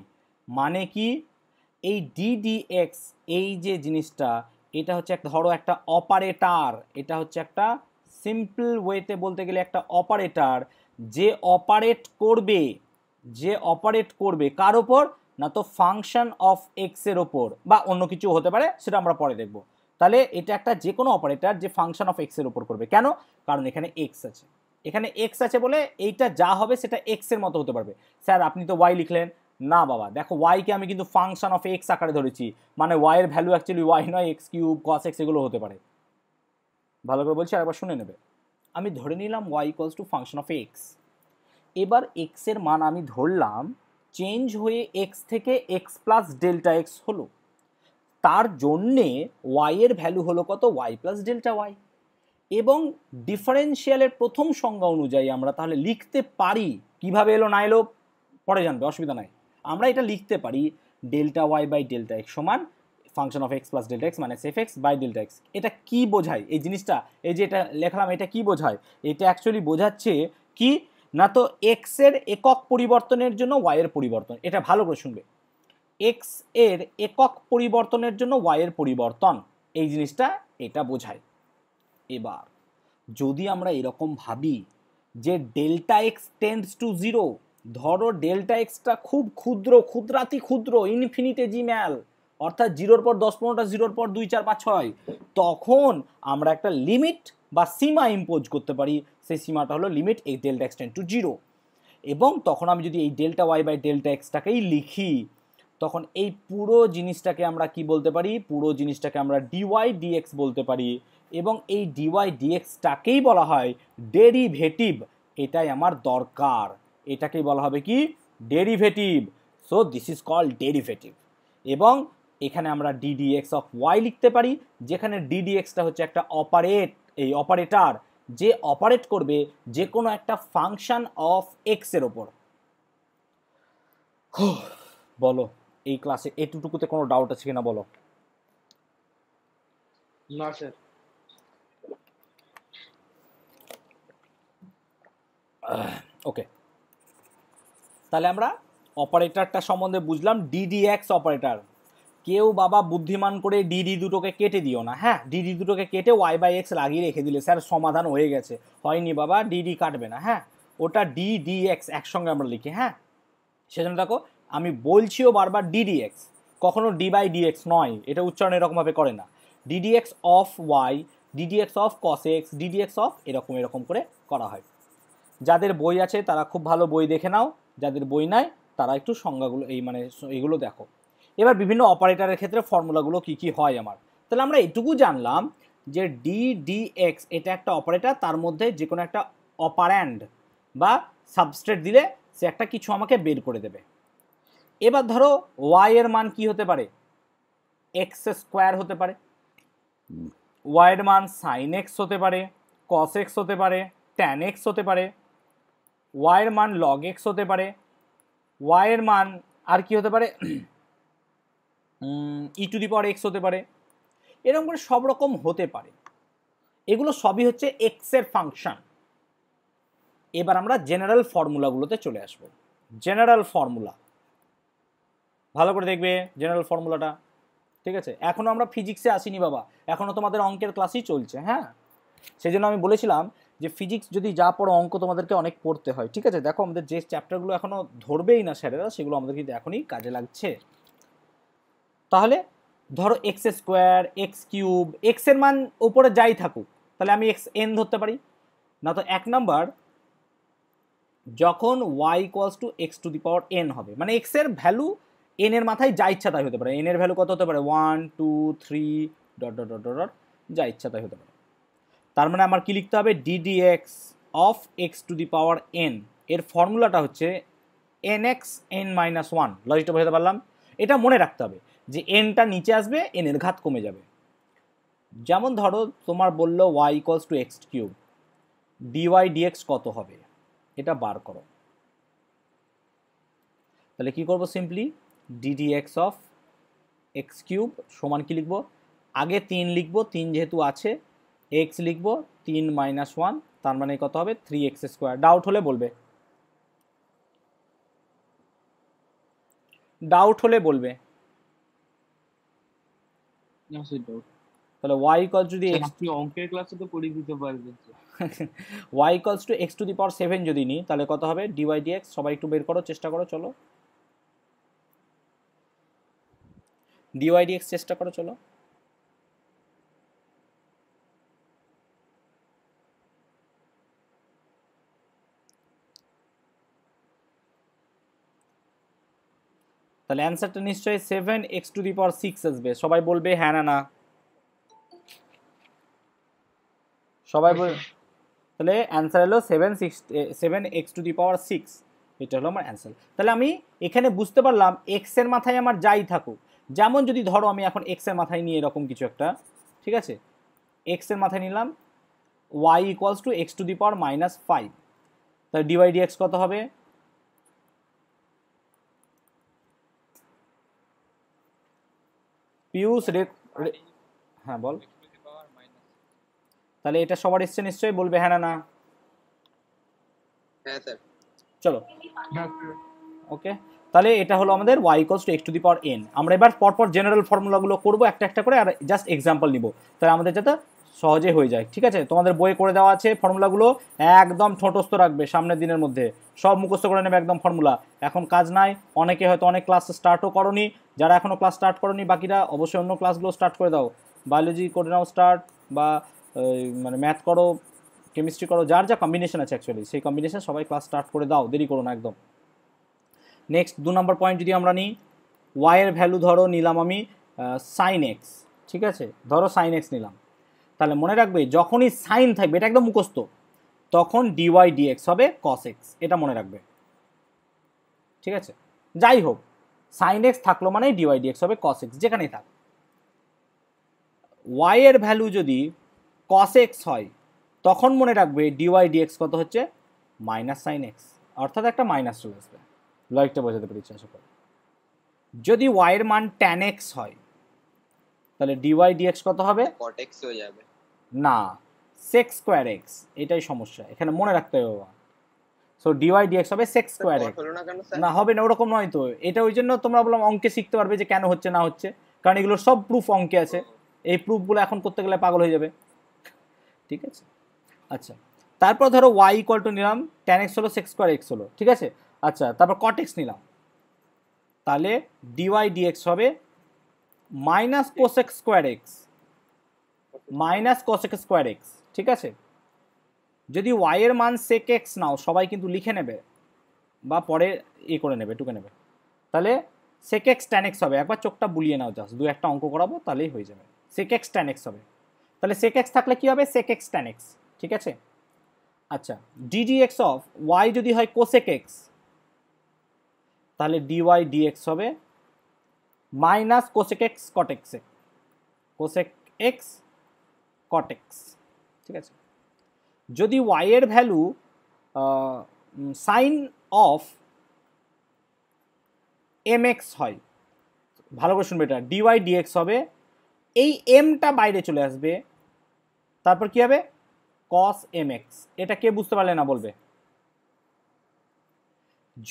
মানে কি? এই ডি ডিএক্স, এই যে জিনিসটা, এটা হচ্ছে একটা, ধরো একটা অপারেটর, এটা হচ্ছে একটা সিম্পল ওয়েতে বলতে গেলে একটা অপারেটর যে অপারেট করবে কার ওপর? না তো ফাংশন অফ এক্স এর ওপর, বা অন্য কিছু হতে পারে, সেটা আমরা পরে দেখব। তাহলে এটা একটা যে কোনো অপারেটর যে ফাংশন অফ এক্স এর ওপর করবে। কেন? কারণ এখানে এক্স আছে, এখানে এক্স আছে বলে এইটা যা হবে সেটা এক্স এর মতো হতে পারবে। স্যার আপনি তো ওয়াই লিখলেন। না বাবা, দেখো ওয়াইকে আমি কিন্তু ফাংশন অফ এক্স আকারে ধরেছি, মানে ওয়াই এর ভ্যালু অ্যাকচুয়ালি ওয়াই নয়, এক্স কিউব কস এক্স এগুলো হতে পারে। ভালো করে বলছি, আরেকবার শুনে নেবে। আমি ধরে নিলাম Y equals to function of X. এবার এক্স এর মান আমি ধরলাম চেঞ্জ হয়ে এক্স থেকে এক্স প্লাস ডেল্টা এক্স হলো, তার জন্যে ওয়াই এর ভ্যালু হলো কত? Y plus delta Y. এবং ডিফারেন্সিয়ালের প্রথম সংজ্ঞা অনুযায়ী আমরা তাহলে লিখতে পারি, কিভাবে এলো না এলো পরে জানবে, অসুবিধা নাই। আমরা এটা লিখতে পারি delta Y by delta X সমান function of X plus delta X minus F X by delta X. এটা কি বোঝায় এই জিনিসটা? এই যে এটা লেখলাম, এটা কি বোঝায়? এটা অ্যাকচুয়ালি বোঝাচ্ছে কি না তো এক্স এর একক পরিবর্তনের জন্য ওয়াই এর পরিবর্তন। এটা ভালো করে শুনবে, এক্স এর একক পরিবর্তনের জন্য ওয়াই এর পরিবর্তন, এই জিনিসটা এটা বোঝায়। এবার যদি আমরা এরকম ভাবি যে delta x tends to zero, ধরো ডেল্টা এক্সটা খুব ক্ষুদ্র, ক্ষুদ্রাতি ক্ষুদ্র, ইনফিনিটেজিম্যাল, অর্থাৎ জিরোর পর 10-15টা, জিরোর পর 2, 4, 5, 6, তখন আমরা একটা লিমিট বা সীমা ইম্পোজ করতে পারি। সেই সীমাটা হলো লিমিট এই delta x tend two zero. এবং তখন আমি যদি এই ডেল্টা ওয়াই বাই ডেল্টা এক্সটাকেই লিখি, তখন এই পুরো জিনিসটাকে আমরা কি বলতে পারি? পুরো জিনিসটাকে আমরা ডিওয়াই ডিএক্স বলতে পারি। এবং এই ডিওয়াই ডিএক্সটাকেই বলা হয় ডেরিভেটিভ। এটাই আমার দরকার, এটাকেই বলা হবে কি? Derivative. So this is called derivative. এবং এখানে আমরা ডিডিএক্স অফ ওয়াই লিখতে পারি, যেখানে ডিডিএক্সটা হচ্ছে একটা অপারেটর যে অপারেট করবে যে কোনো একটা ফাংশন অফ এক্স এর ওপর। বলো এই ক্লাসে এটুকুতে কোনো ডাউট আছে কিনা বলো? না স্যার। ওকে, তাহলে আমরা অপারেটরটা সম্বন্ধে বুঝলাম, ডিডিএক্স অপারেটর। কেউ বাবা বুদ্ধিমান করে ডিডি দুটোকে কেটে দিও না, হ্যাঁ? ডিডি দুটোকে কেটে ওয়াই বাই এক্স লাগিয়ে রেখে দিলে স্যার সমাধান হয়ে গেছে, হয়নি বাবা, ডিডি কাটবে না, হ্যাঁ? ওটা ডিডিএক্স একসঙ্গে আমরা লিখি, হ্যাঁ? সেজন্য দেখো আমি বলছিও বারবার ডিডিএক্স, কখনো ডি বাই ডিএক্স নয়, এটা উচ্চারণ এরকমভাবে করে না। D D X of Y, D D X of cos X, D D X of এরকম করে করা হয়। যাদের বই আছে তারা খুব ভালো বই দেখে নাও, যাদের বই নাই তারা একটু সংজ্ঞাগুলো এইগুলো দেখো। এবার বিভিন্ন অপারেটরের ক্ষেত্রে ফর্মুলাগুলো কি কি হয় আমার। তাহলে আমরা এটুকু জানলাম যে ডিডিএক্স এটা একটা অপারেটর, তার মধ্যে যে কোনো একটা অপারেন্ড বা সাবস্ট্রেট দিলে সে একটা কিছু আমাকে বের করে দেবে। এবার ধরো ওয়াই এর মান কি হতে পারে? এক্স স্কোয়ার হতে পারে, ওয়াই এর মান সাইন এক্স হতে পারে, কস এক্স হতে পারে, ট্যান এক্স হতে পারে, ওয়াই এর মান লগ এক্স হতে পারে, ওয়াই এর মান আর কি হতে পারে? ই টু দি পাওয়ার এক্স হতে পারে। এরকম করে সব রকম হতে পারে, এগুলো সবই হচ্ছে এক্স এর ফাংশন। এবার আমরা জেনারেল ফর্মুলাগুলোতে চলে আসবো। জেনারেল ফর্মুলা ভালো করে দেখবে, জেনারেল ফর্মুলাটা, ঠিক আছে? এখনো আমরা ফিজিক্সে আসিনি বাবা, এখনো তোমাদের অঙ্কের ক্লাসই চলছে, হ্যাঁ? সেই জন্য আমি বলেছিলাম যে ফিজিক্স যদি যা পড়ো অঙ্ক তোমাদেরকে অনেক পড়তে হয়, ঠিক আছে? দেখো আমাদের যে চ্যাপ্টারগুলো এখনো ধরবেই না স্যারেরা, সেগুলো আমাদের কিন্তু এখনই কাজে লাগছে। তাহলে ধরো x square, x cube, x এর মান উপরে যাই থাকুক, তাহলে আমি এক্স এন ধরতে পারি না? তো এক নাম্বার, যখন Y equals to X to the power N হবে, মানে এক্স এর ভ্যালু এন এর মাথায় যা ইচ্ছা তাই হতে পারে। এন এর ভ্যালু কত হতে পারে? 1, 2, 3 ডট ডট ডট ডট, যা ইচ্ছা তাই হতে পারে। তার মানে আমার কি লিখতে হবে? D dx of X to the power N, এর ফর্মুলাটা হচ্ছে N X N minus one. লজিকটা বোঝাতে পারলাম? এটা মনে রাখতে হবে যে এনটা নিচে আসবে, এন এর ঘাত কমে যাবে। যেমন ধরো তোমার বললো y equals to x cube, dy dx কত হবে এটা বার করো। তাহলে কি করবো, simply d dx of x cube সমান কি লিখবো, আগে 3 লিখবো, 3 যেহেতু আছে, এক্স লিখবো 3 - 1, তার মানে কত হবে 3x²। ডাউট হলে বলবে, ডাউট হলে বলবে। না সেটাও তাহলে y ইকুয়াল যদি x, আপনি অঙ্কের ক্লাসে তো পড়িয়ে দিতে পারবেন sir. y equals two x⁴ যদি নিই তাহলে কত হবে dy dx। সবাই একটু বের করো, চেষ্টা করো, চলো dy dx চেষ্টা করো, চলো। তাহলে অ্যান্সারটা নিশ্চয়ই 7x⁶ আসবে। সবাই বলবে হ্যাঁ না না, সবাই বল। তাহলে অ্যান্সার হলো 7x⁶, এটা হলো আমার অ্যান্সার। তাহলে আমি এখানে বুঝতে পারলাম এক্স এর মাথায় আমার যাই থাকুক, যেমন যদি ধরো আমি এখন এক্স এর মাথায় নিয়ে এরকম কিছু একটা, ঠিক আছে, এক্স এর মাথায় নিলাম y ইকুয়ালস টু x⁻⁻5, তাহলে ডিওয়াই ডিএক্স কত হবে, পিউষ হ্যাঁ বল। তাহলে এটা সবার এসছে নিশ্চয়ই, বলবে হ্যাঁ না না। হ্যাঁ স্যার। চলো হ্যাঁ স্যার। ওকে, তাহলে এটা হলো আমাদের y ইকুয়ালস টু x⁻n। আমরা এবার পরপর জেনারেল ফর্মুলাগুলো করবো একটা একটা করে, আর জাস্ট এক্সাম্পল নিব, তাহলে আমাদের যাতে সহজে হয়ে যায়। ঠিক আছে, তোমাদের বইয়ে করে দেওয়া আছে ফর্মুলাগুলো, একদম ঠোঁটস্থ রাখবে, সামনের দিনের মধ্যে সব মুখস্থ করে নেবে একদম ফর্মুলা। এখন কাজ নাই, অনেকে হয়তো অনেক ক্লাস স্টার্টও করনি, যারা এখনও ক্লাস স্টার্ট করনি বাকিরা অবশ্যই অন্য ক্লাসগুলো স্টার্ট করে দাও। বায়োলজি করে নাও স্টার্ট, বা মানে ম্যাথ করো, কেমিস্ট্রি করো, যার যা কম্বিনেশন আছে অ্যাকচুয়ালি সেই কম্বিনেশন সবাই ক্লাস স্টার্ট করে দাও, দেরি করো না একদম। নেক্সট 2 নম্বর পয়েন্ট যদি আমরা নিই, y এর ভ্যালু ধরো নিলাম আমি সাইন এক্স, ঠিক আছে, ধরো সাইন এক্স নিলাম, তাহলে মনে রাখবে যখনই সাইন থাকবে, এটা একদম মুখস্থ, তখন ডিওয়াই ডিএক্স হবে কস এক্স, এটা মনে রাখবে। ঠিক আছে, যাই হোক সাইন এক্স থাকলো মানে ডিওয়াই ডিএক্স হবে কস এক্স, যেখানেই থাক। y এর ভ্যালু যদি কস এক্স হয় তখন মনে রাখবে ডিওয়াই ডিএক্স কত হচ্ছে মাইনাস সাইন এক্স, অর্থাৎ একটা মাইনাস চলে আসবে। লজিকটা বোঝাতে পেরেছি আশা করি। যদি y এর মান tan x হয় তাহলে ডিওয়াই ডিএক্স কত হবে, cot x হয়ে যাবে। না sec স্কয়ার x, এটাই সমস্যা, এখানে মনে রাখতে হবে বাবা। সো ডিওয়াই ডিএক্স হবে sec স্কয়ার x। হলো না কেন স্যার? না হবে না, ওরকম নয় তো, এটা ওই জন্য তোমরা বললাম অঙ্কে শিখতে পারবে যে কেন হচ্ছে না হচ্ছে, কারণ এগুলো সব প্রুফ অঙ্কে আছে, এই প্রুফগুলো এখন করতে গেলে পাগল হয়ে যাবে। ঠিক আছে, আচ্ছা তারপর ধরো y ইকুয়াল টু নিলাম tan x হলো sec স্কয়ার x হলো, ঠিক আছে, আচ্ছা তারপর cot x নিলাম, তাহলে ডিওয়াই ডিএক্স হবে minus cosec square x, minus cosec square x. ঠিক আছে, যদি y এর মান sec x নাও, সবাই কিন্তু লিখে নেবে বা পরে করে নেবে, টুকে নেবে, তাহলে sec x tan x হবে, একবার চোখটা বুলিয়ে নাও, জাস্ট 2-1টা অঙ্ক করাবো তাহলেই হয়ে যাবে। sec x tan x হবে, তাহলে sec x থাকলে কি হবে sec x tan x। ঠিক আছে, আচ্ছা ddx অফ y যদি হয় cosec x, তাহলে dy dx হবে minus cosec x cot x, cosec x cot x. ঠিক আছে, যদি y এর value sine of m x হয়, ভালো করে শুনবে, এটা ডিওয়াই ডিএক্স হবে, এই এমটা বাইরে চলে আসবে, তারপর কি হবে কস এম এক্স। এটা কে বুঝতে পারলে না বলবে।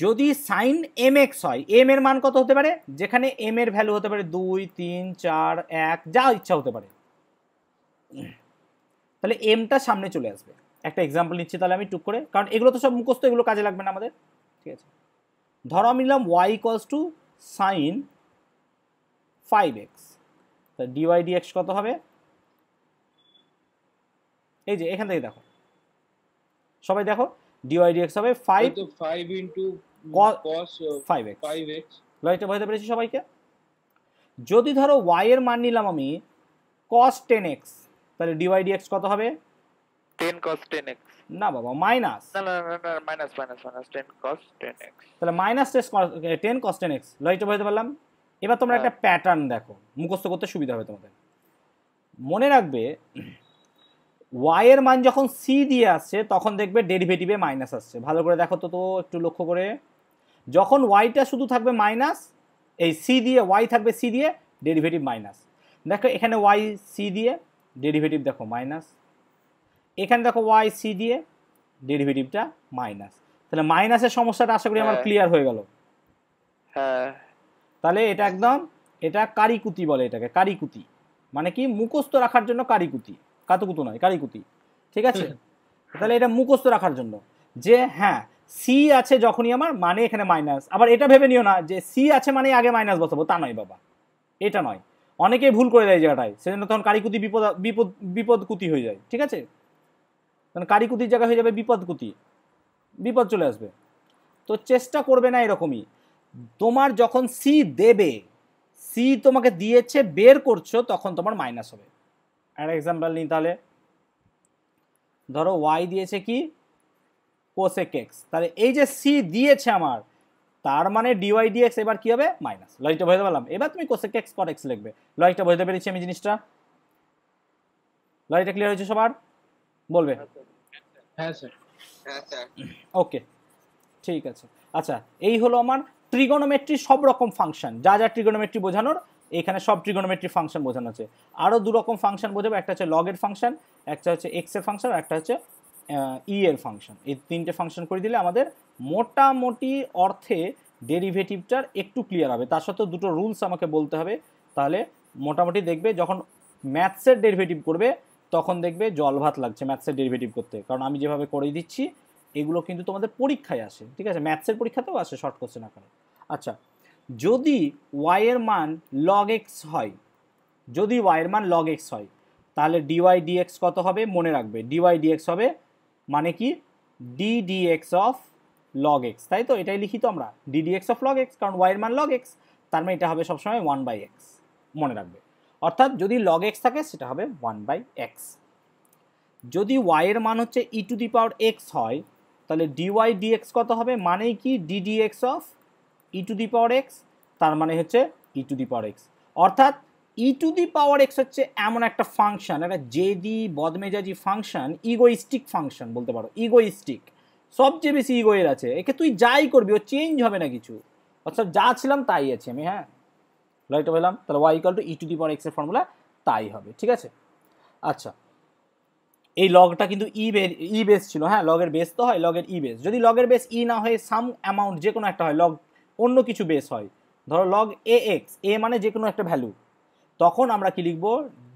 যদি সাইন এম এক্স হয়, এম এর মান কত হতে পারে, যেখানে এম এর ভ্যালু হতে পারে 2, 3, 4, 1, যা ইচ্ছা হতে পারে, তাহলে এমটা সামনে চলে আসবে। একটা এক্সাম্পল নিচ্ছি তাহলে আমি টুক করে, কারণ এগুলো তো সব মুখস্থ, এগুলো কাজে লাগবে না আমাদের। ঠিক আছে, ধরো আমি নিলাম y equals two sign 5x, তা ডিওয়াই ডিএক্স কত হবে, এই যে এখান থেকে দেখো, সবাই দেখো ডিওয়াই ডিএক্স হবে 5 তো 5 into cos cos 5x। 5x লজিকটা বুঝতে পেরেছি সবাইকে। যদি ধরো y এর মান নিলাম আমি cos 10x, তাহলে ডিওয়াই ডিএক্স কত হবে 10 cos 10x, না বাবা মাইনাস, না না না না মাইনাস 10 cos 10x, তাহলে মাইনাস 10 cos 10x। লজিকটা বুঝতে পারলাম। এবার তোমরা একটা প্যাটার্ন দেখো, মুখস্থ করতে সুবিধা হবে তোমাদের। মনে রাখবে y এর মান যখন c দিয়ে আসছে তখন দেখবে ডেরিভেটিভে মাইনাস আসছে। ভালো করে দেখো তো একটু লক্ষ্য করে, যখন ওয়াইটা শুধু থাকবে মাইনাস, এই সি দিয়ে ওয়াই থাকবে সি দিয়ে, ডেরিভেটিভ মাইনাস। দেখো এখানে ওয়াই সি দিয়ে ডেরিভেটিভ দেখো মাইনাস, এখানে দেখো ওয়াই সি দিয়ে ডেরিভেটিভটা মাইনাস। তাহলে মাইনাসের সমস্যাটা আশা করি আমার ক্লিয়ার হয়ে গেল। হ্যাঁ তাহলে এটা একদম, এটা কারিকুতি বলে এটাকে, কারিকুতি মানে কি মুখস্থ রাখার জন্য কারিকুতি, কাতুকুতু নয় কারিকুতি, ঠিক আছে? তাহলে এটা মুখস্থ রাখার জন্য যে হ্যাঁ সি আছে যখনই আমার মানে এখানে মাইনাস। আবার এটা ভেবে নিও না যে সি আছে মানে আগে মাইনাস বসাবো, তা নয় বাবা, এটা নয়। অনেকেই ভুল করে দেয় এই জায়গাটায়, সেজন্য তখন কারিকুতি বিপদ বিপদ বিপদকুতি হয়ে যায়, ঠিক আছে? কারণ কারিকুতির জায়গা হয়ে যাবে বিপদকুতি, বিপদ চলে আসবে। তো চেষ্টা করবে না এরকমই, তোমার যখন সি দেবে, সি তোমাকে দিয়েছে বের করছো, তখন তোমার মাইনাস হবে। একটা এক্সাম্পল নিই তাহলে, ধরো ওয়াই দিয়েছে কি কোসেক এক্স, তাহলে এই যে সি দিয়েছে আমার, তার মানে ডিওয়াই ডিএক্স এবার কি হবে মাইনাস। লজিকটা বুঝতে পারলাম? এবার তুমি কোসেক এক্স কট এক্স লিখবে। লজিকটা বুঝতে পেরেছি আমি জিনিসটা? লজিকটা ক্লিয়ার হয়েছে সবার? বলবে হ্যাঁ স্যার। হ্যাঁ স্যার। ওকে ঠিক আছে। আচ্ছা এই হলো আমার ট্রিগোনোমেট্রি সব রকম ফাংশন, যা যা ট্রিগোনোমেট্রি বোঝানোর এখানে সব ট্রিগোনোমেট্রি ফাংশন বোঝানো আছে। আরও দু রকম ফাংশন বোঝাবো, একটা হচ্ছে লগের ফাংশন, একটা হচ্ছে এক্স এর ফাংশন, একটা হচ্ছে ই এর ফাংশন। এই তিনটে ফাংশন করে দিলে আমাদের মোটামুটি অর্থে ডেরিভেটিভটার একটু ক্লিয়ার হবে। তার সাথে দুটো রুলস আমাকে বলতে হবে, তাহলে মোটামুটি দেখবে যখন ম্যাথসের ডেরিভেটিভ করবে তখন দেখবে জল ভাত লাগছে ম্যাথসের ডেরিভেটিভ করতে, কারণ আমি যেভাবে করে দিচ্ছি এগুলো কিন্তু তোমাদের পরীক্ষায় আসে, ঠিক আছে? ম্যাথসের পরীক্ষাতেও আসে শর্ট কোশ্চেন আকারে। আচ্ছা যদি ওয়াই এর মান লগ এক্স হয়, যদি ওয়াই এর মান লগ এক্স হয়, তাহলে ডিওয়াই ডিএক্স কত হবে? মনে রাখবে ডিওয়াই ডিএক্স হবে মানে কি d dx of log x, তাই তো? এটাই লিখি তো আমরা d dx of log x, কারণ ওয়াই এর মান লগ এক্স, তার মানে এটা হবে সবসময় 1/x, মনে রাখবে। অর্থাৎ যদি লগ এক্স থাকে সেটা হবে 1/x। যদি ওয়াই এর মান হচ্ছে ই টু দি পাওয়ার এক্স হয়, তাহলে ডিওয়াই ডিএক্স কত হবে? মানেই কি d dx of e to the power x, তার মানে হচ্ছে ই টু দি পাওয়ার এক্স। অর্থাৎ ই টু দি পাওয়ার এক্স হচ্ছে এমন একটা ফাংশন, একটা জেদি বদমেজাজি ফাংশন, ইগোইস্টিক ফাংশন বলতে পারো, ইগোইস্টিক, সবচেয়ে বেশি ইগোয়ের আছে। একে তুই যাই করবি ও চেঞ্জ হবে না কিছু, অর্থাৎ যা ছিলাম তাই আছি আমি। হ্যাঁ রাইটটা বললাম, তাহলে y equal to e to the power x এর ফর্মুলা তাই হবে, ঠিক আছে? আচ্ছা এই লগটা কিন্তু ই বেস ছিল, হ্যাঁ লগের বেস তো হয়, লগের ই বেস। যদি লগের বেস ই না হয়ে সাম অ্যামাউন্ট যে কোনো একটা হয়, লগ অন্য কিছু বেস হয়, ধরো লগ এ এক্স, এ মানে যে কোনো একটা ভ্যালু, তখন আমরা কি লিখব?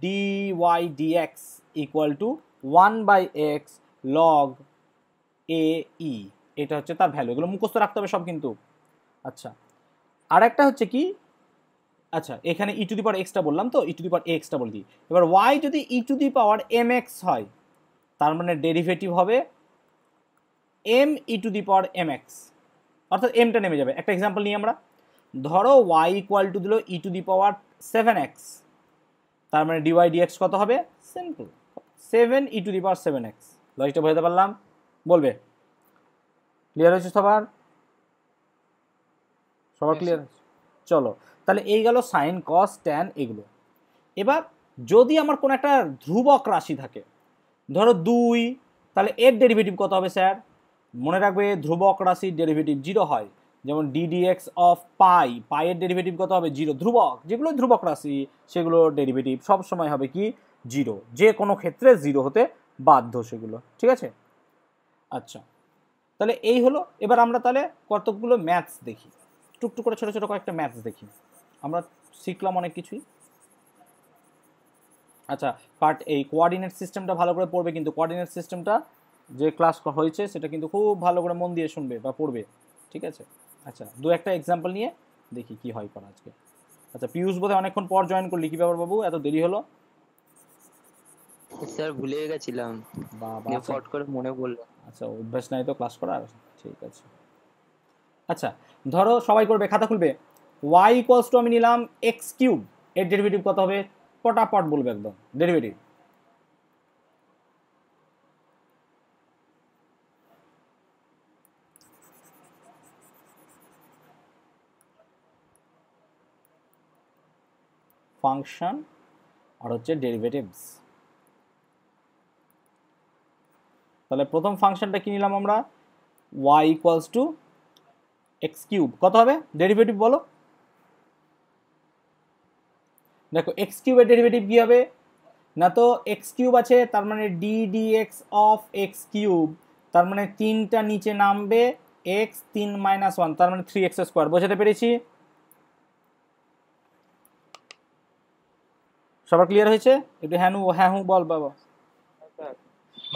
D Y D X equal to 1/x log A E, এটা হচ্ছে তার ভ্যালু। এগুলো মুখস্থ রাখতে হবে সব কিন্তু। আচ্ছা আর একটা হচ্ছে কি, আচ্ছা এখানে ই টু দি পাওয়ার এক্সটা বললাম তো, ই টু দি পাওয়ার এক্সটা বলে দিই। এবার ওয়াই যদি E to the power M x হয়, তার মানে ডেরিভেটিভ হবে M E to the power M X, অর্থাৎ এমটা নেমে যাবে। একটা এক্সাম্পল নিই আমরা, ধরো ওয়াই ইকুয়াল টু দিল ই টু দি পাওয়ার 7x, তার মানে ডিওয়াই ডিএক্স কত হবে? Simple 7 E to the power 7x। লজিকটা বোঝাতে পারলাম? বলবে ক্লিয়ার হয়েছে সবার? সবার ক্লিয়ার? চলো তাহলে এই গেল সাইন কস ট্যান এগুলো। এবার যদি আমার কোনো একটা ধ্রুবক রাশি থাকে, ধরো 2, তাহলে এর ডেরিভেটিভ কত হবে স্যার? মনে রাখবে ধ্রুবক রাশির ডেরিভেটিভ 0 হয়, যেমন ডিডিএক্স অফ পাই, পাইয়ের ডেরিভেটিভ কত হবে? 0। ধ্রুবক, যেগুলো ধ্রুবক রাশি সেগুলোর ডেরিভেটিভ সব সময় হবে কি 0, যে কোনো ক্ষেত্রে 0 হতে বাধ্য সেগুলো, ঠিক আছে? আচ্ছা তাহলে এই হলো। এবার আমরা তাহলে কতগুলো ম্যাথস দেখি, টুকটুক করে ছোটো ছোটো কয়েকটা ম্যাথস দেখি। আমরা শিখলাম অনেক কিছুই। আচ্ছা পার্ট এই কোঅর্ডিনেট সিস্টেমটা ভালো করে পড়বে, কিন্তু কোঅর্ডিনেট সিস্টেমটা যে ক্লাস হয়েছে সেটা কিন্তু খুব ভালো করে মন দিয়ে শুনবে বা পড়বে, ঠিক আছে? আচ্ছা দু একটা এক্সাম্পল নিয়ে দেখি কি হয় করা আজকে। আচ্ছা পিয়ুষ বোধহয় অনেকক্ষণ পর জয়েন করলি, কি ব্যাপার বাবু এত দেরি হলো? স্যার ভুলে গেছিলাম, বা ফট করে মনে পড়লো। আচ্ছা অভ্যাস নাই তো ক্লাস করার, ঠিক আছে। আচ্ছা ধরো সবাই করবে, খাতা খুলবে। ওয়াই ইকুয়ালস টু আমি নিলাম এক্স কিউব, এর ডেরিভেটিভ কত হবে? পটাপট বলবে একদম ডেরিভেটিভ। ফাংশন আর হচ্ছে ডেরিভেটিভস। তাহলে প্রথম ফাংশনটা কি নিলাম আমরা, y equals to x cube, কত হবে ডেরিভেটিভ বলো? দেখো এক্স কিউবের ডেরিভেটিভ কি হবে না, তো এক্স কিউব আছে তার মানে D D x of x cube, তার মানে 3টা নিচে নামবে এক্স 3 - 1 তার মানে 3x স্কোয়ার। বোঝাতে পেরেছি? সবার ক্লিয়ার হয়েছে? একটু হ্যাঁ হু বল বাবা।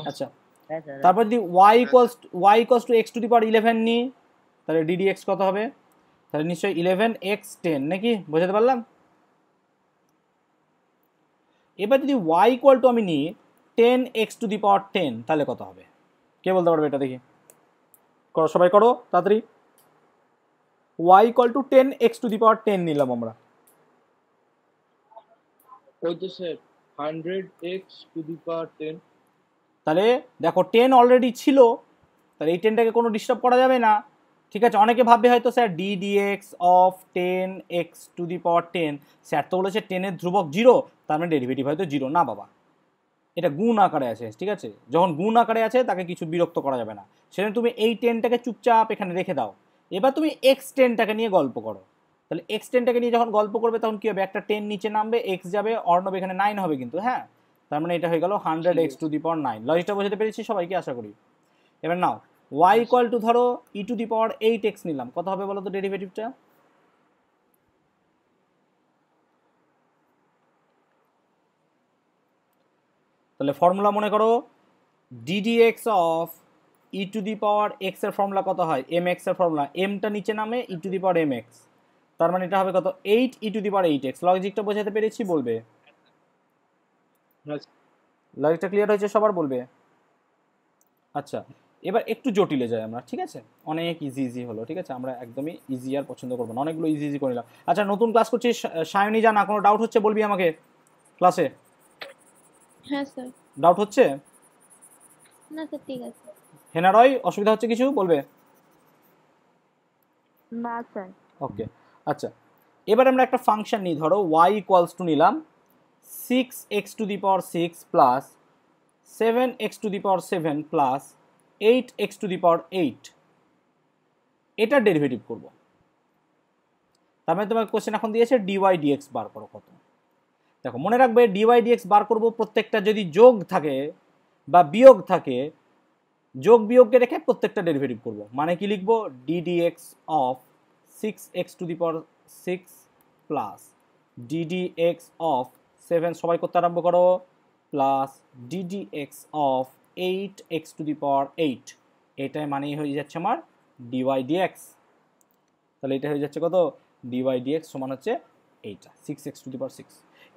আচ্ছা হ্যাঁ স্যার। তারপর যদি y equals to X to the power 11 নিই, তাহলে ddx কত হবে? তাহলে নিশ্চয়ই 11x 10 নাকি? বোঝাতে পারলাম? এবার যদি y ইকুয়াল টু আমি নিই 10x টু দি পাওয়ার 10, তাহলে কত হবে? কে বলতে পারবে এটা? দেখি করো, সবাই করো তাড়াতাড়ি। y equal to 10x to the power 10 নিলাম আমরা, ওই তো sir 100x two the power 10। তাহলে দেখো 10 অলরেডি ছিল, তাহলে এই 10টাকে কোনো ডিস্টার্ব করা যাবে না। ঠিক আছে, অনেকে ভাববে হয়তো sir d dx of 10x to the power 10, sir তো বলেছে 10-এর ধ্রুবক 0, তার মানে ডেরিভেটিভ হয়তো 0। না বাবা, এটা গুণ আকারে আছে, ঠিক আছে? যখন গুণ আকারে আছে তাকে কিছু বিরক্ত করা যাবে না, সেজন্য তুমি এই 10টাকে চুপচাপ এখানে রেখে দাও। এবার তুমি x 10টাকে নিয়ে গল্প করো। তাহলে x 10টাকে নিয়ে যখন গল্প করবে তখন কি হবে, একটা 10 নিচে নামবে, x যাবে, অর্ণব এখানে 9 হবে কিন্তু, হ্যাঁ? তার মানে এটা হয়ে গেল 100x টু দি পাওয়ার 9। লজিকটা বোঝাতে পেরেছি সবাইকে আশা করি। এবার নাও y ইকুয়াল টু ধরো e two the power 8x নিলাম, কত হবে বলো তো ডেরিভেটিভটা? তাহলে ফর্মুলা মনে করো ddx of e two the power x এর ফর্মুলা কত হয়, mx এর ফর্মুলা, mটা নিচে নামে e two the power mx, তার মানে এটা হবে কত 8 e two the power 8x। লজিকটা বোঝাতে পেরেছি? বলবে লজিকটা ক্লিয়ার হয়েছে সবার? বলবে। আচ্ছা এবার একটু জটিলে যাই আমরা, ঠিক আছে? অনেক ইজি হলো, ঠিক আছে? আমরা একদমই ইজি আর পছন্দ করবো না, অনেকগুলো ইজি করে নিলাম। আচ্ছা নতুন ক্লাস করছি, সায়নী জানা কোনো ডাউট হচ্ছে বলবি আমাকে ক্লাসে? হ্যাঁ স্যার। ডাউট হচ্ছে? না স্যার ঠিক আছে। হেনারয় অসুবিধা হচ্ছে কিছু? বলবে। না স্যার। ওকে আচ্ছা, এবার আমরা একটা ফাংশন নিই, ধরো y ইকুয়ালস টু নিলাম 6x to the power 6 plus 7x to the power 7 plus 8x to the power 8, এটা ডেরিভেটিভ করব। তার মানে তোমার কোশ্চেন এখন দিয়েছে dy dx বার করো কত। দেখো মনে রাখবে dy dx বার করব, প্রত্যেকটা যদি যোগ থাকে বা বিয়োগ থাকে, যোগ বিয়োগকে রেখে প্রত্যেকটা ডেরিভেটিভ করব। মানে কি লিখবো, ddx of 6x to the power 6 plus ddx of 7, সবাই করতে আরম্ভ করো, plus ddx of 8x to the power 8, এটাই মানেই হয়ে যাচ্ছে আমার dy dx। তাহলে এটা হয়ে যাচ্ছে কত, dy dx সমান হচ্ছে এইটা 6x টু দি পাওয়ার 6।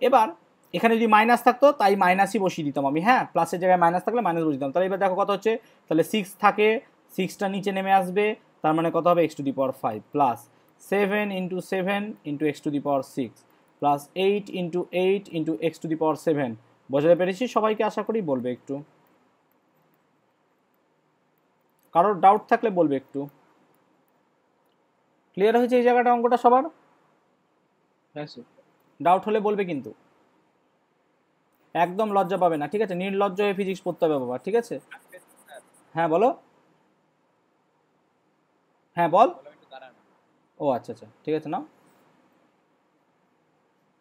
এবার এখানে যদি মাইনাস থাকতো তাই মাইনাসই বসিয়ে দিতাম আমি, হ্যাঁ? প্লাসের জায়গায় মাইনাস থাকলে মাইনাস বসিয়ে দিতাম। তাহলে এবার দেখো কত হচ্ছে, তাহলে 6 থাকে, 6টা নিচে নেমে আসবে, তার মানে কত হবে x to the power 5 plus 7 into 7 into x to the power 6 plus 8 into 8 into x to the power 7। বোঝাতে পেরেছি সবাইকে আশা করি? বলবে একটু, কারোর ডাউট থাকলে বলবে একটু। ক্লিয়ার হয়েছে এই জায়গাটা অঙ্কটা সবার? হ্যাঁ স্যার। ডাউট হলে বলবে কিন্তু, একদম লজ্জা পাবে না, ঠিক আছে? নির্লজ্জ হয়ে ফিজিক্স পড়তে হবে বাবা, ঠিক আছে? হ্যাঁ বলো। হ্যাঁ বল। ও আচ্ছা আচ্ছা ঠিক আছে, নাও।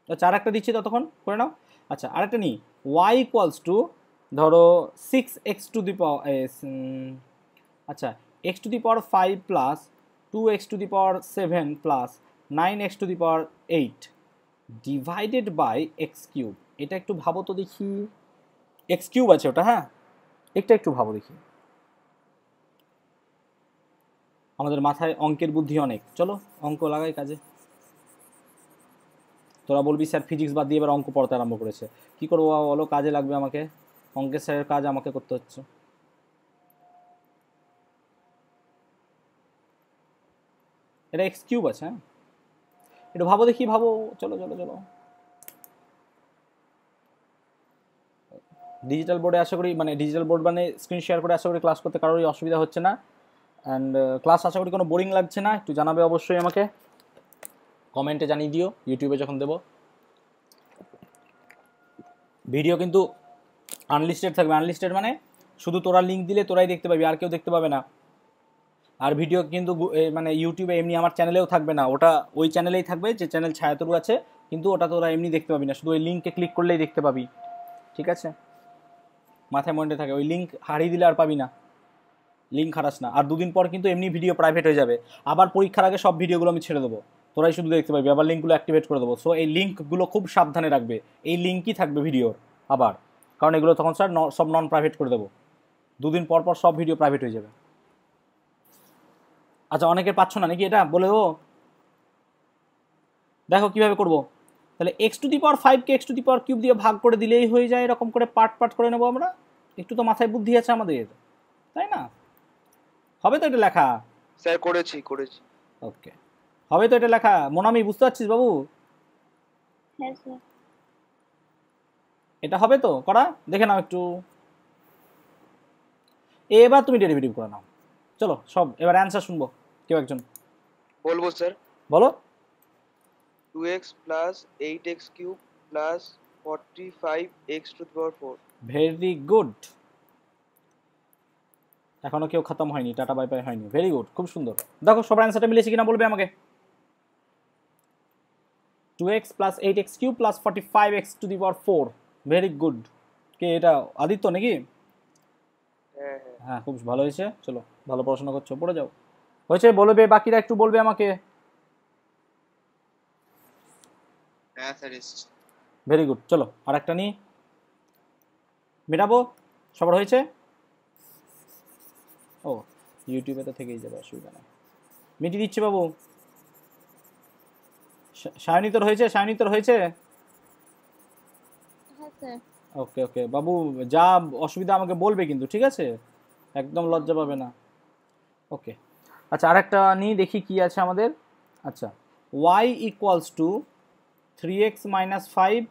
আচ্ছা আর একটা দিচ্ছি, ততক্ষণ করে নাও। আচ্ছা আরেকটা নিই, y ইকুয়ালস টু ধরো 6x টু দি পাওয়ার আচ্ছা x to the power 5 plus 2x to the power 7 plus 9x to the power 8 divided by x cube. এটা একটু ভাবো তো দেখি, x কিউব আছে ওটা, হ্যাঁ? এটা একটু ভাবো দেখি, আমাদের মাথায় অঙ্কের বুদ্ধি অনেক, চলো অঙ্ক লাগাই কাজে। তোরা বলবি স্যার ফিজিক্স বাদ দিয়ে এবার অঙ্ক পড়তে আরম্ভ করেছে, কী করবো বলো? কাজে লাগবে আমাকে, অঙ্কের স্যারের কাজ আমাকে করতে হচ্ছে। এটা এক্স কিউব আছে, হ্যাঁ? একটু ভাবো দেখি, ভাবো, চলো চলো চলো। ডিজিটাল বোর্ডে আশা করি, মানে ডিজিটাল বোর্ড মানে স্ক্রিন শেয়ার করে আশা করি ক্লাস করতে কারোরই অসুবিধা হচ্ছে না, অ্যান্ড ক্লাস আশা করি কোনো বোরিং লাগছে না। একটু জানাবে অবশ্যই আমাকে, কমেন্টে জানিয়ে দিও ইউটিউবে যখন দেবো। ভিডিও কিন্তু আনলিস্টেড থাকবে। আনলিস্টেড মানে শুধু তোরা লিঙ্ক দিলে তোরাই দেখতে পাবি, আর কেউ দেখতে পাবে না। আর ভিডিও কিন্তু মানে ইউটিউবে এমনি আমার চ্যানেলেও থাকবে না, ওটা ওই চ্যানেলেই থাকবে যে চ্যানেল ছায়াতরু আছে, কিন্তু ওটা তোরা এমনি দেখতে পাবি না, শুধু ওই লিঙ্কে ক্লিক করলেই দেখতে পাবি। ঠিক আছে, মাথায় মনে থাকে, ওই লিঙ্ক হারিয়ে দিলে আর পাবি না, লিঙ্ক হারাস না। আর দুদিন পর কিন্তু এমনি ভিডিও প্রাইভেট হয়ে যাবে, আবার পরীক্ষার আগে সব ভিডিওগুলো আমি ছেড়ে দেবো, তোরাই শুধু দেখতে পাবি, আবার লিঙ্কগুলো অ্যাক্টিভেট করে দেবো। সো এই লিঙ্কগুলো খুব সাবধানে রাখবে, এই লিঙ্কই থাকবে ভিডিওর আবার, কারণ এগুলো তখন স্যার সব নন প্রাইভেট করে দেবো, দুদিন পর পর সব ভিডিও প্রাইভেট হয়ে যাবে। আচ্ছা, অনেকের পাচ্ছ না নাকি এটা, বলে দেবো? দেখো কীভাবে করবো, তাহলে এক্স টু দি পাওয়ার 5কে X to the power cube দিয়ে ভাগ করে দিলেই হয়ে যায়, এরকম করে পার্ট পার্ট করে নেবো আমরা। একটু তো মাথায় বুদ্ধি আছে আমাদের, তাই না? হবে তো এটা লেখা? স্যার করেছি। ওকে, হবে তো এটা লেখা? মোনামি বুঝতে পারছিস বাবু? হ্যাঁ স্যার। এটা হবে তো করা? দেখে নাও একটু। এবার তুমি ডেরিভেটিভ করে নাও। চলো সব এবার অ্যান্সার শুনবো, কেউ একজন বলবো স্যার। বলো। 2x plus 8x cube plus 45x to the power 4. Very good, এখনো কেউ খতম হয়নি, টাটা বাই বাই হয়নি, ভেরি গুড, খুব সুন্দর। দেখো সবার অ্যান্সারটা মিলেছে কিনা বলবে আমাকে। 2x plus 8x cube plus 45x to the power 4, very good. কে এটা, আদিত্য নাকি? হ্যাঁ, খুব ভালো হয়েছে, চলো ভালো পড়াশোনা করছো, পড়ে যাও। হয়েছে বলবে, বাকিরা একটু বলবে আমাকে। হ্যাঁ স্যার এসছে। ভেরি গুড, চলো আর একটা নিই, মেটাবো। সবার হয়েছে? ও ইউটিউবে তো থেকেই যাবে, অসুবিধা নেই, মিটিয়ে দিচ্ছি বাবু। সায়নী তোর হয়েছে? সায়নী তোর হয়েছে? হ্যাঁ স্যার। ওকে ওকে বাবু, যা অসুবিধা আমাকে বলবে কিন্তু, ঠিক আছে? একদম লজ্জা পাবে না। ওকে, আচ্ছা আর একটা নিই, দেখি কি আছে আমাদের। আচ্ছা, y equals two 3x minus 5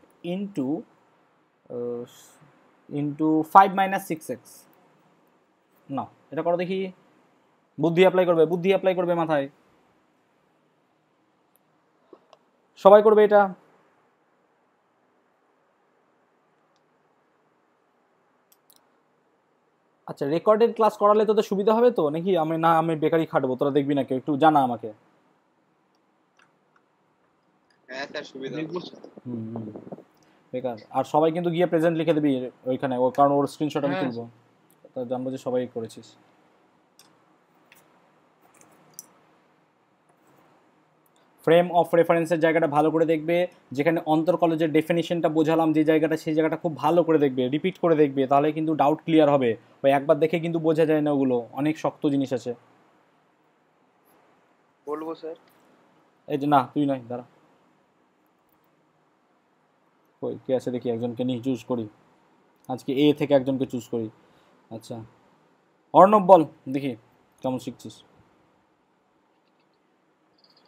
into 5 minus 6x। না, এটা করো দেখি, বুদ্ধি অ্যাপ্লাই করবে, বুদ্ধি অ্যাপ্লাই করবে মাথায়, সবাই করবে এটা। আচ্ছা, রেকর্ডেড ক্লাস করালে তোদের সুবিধা হবে তো নাকি? আমি বেকারি খাটবো, তোরা দেখবি না কেউ? একটু জানা আমাকে। হ্যাঁ স্যার সুবিধা হচ্ছে। বেকার। আর সবাই কিন্তু গিয়ে প্রেজেন্ট লিখে দিবি ওইখানে, কারণ ওর স্ক্রিনশট আমি তুলবো, তা জানবো যে সবাই করেছিস। ফ্রেম অফ রেফারেন্সের জায়গাটা ভালো করে দেখবে, যেখানে অন্তর কলেজের ডেফিনিশনটা বোঝালাম যে জায়গাটা, সেই জায়গাটা খুব ভালো করে দেখবে, রিপিট করে দেখবে, তাহলে কিন্তু ডাউট ক্লিয়ার হবে। ওই একবার দেখে কিন্তু বোঝা যায় না, ওগুলো অনেক শক্ত জিনিস আছে। বলবো স্যার। এই যে না, তুই নয়, দাঁড়া, ওই কে আছে দেখি, একজনকে নিয়ে চুজ করি আজকে, এ থেকে একজনকে চুজ করি। আচ্ছা অর্ণব বল দেখি কেমন শিখছিস।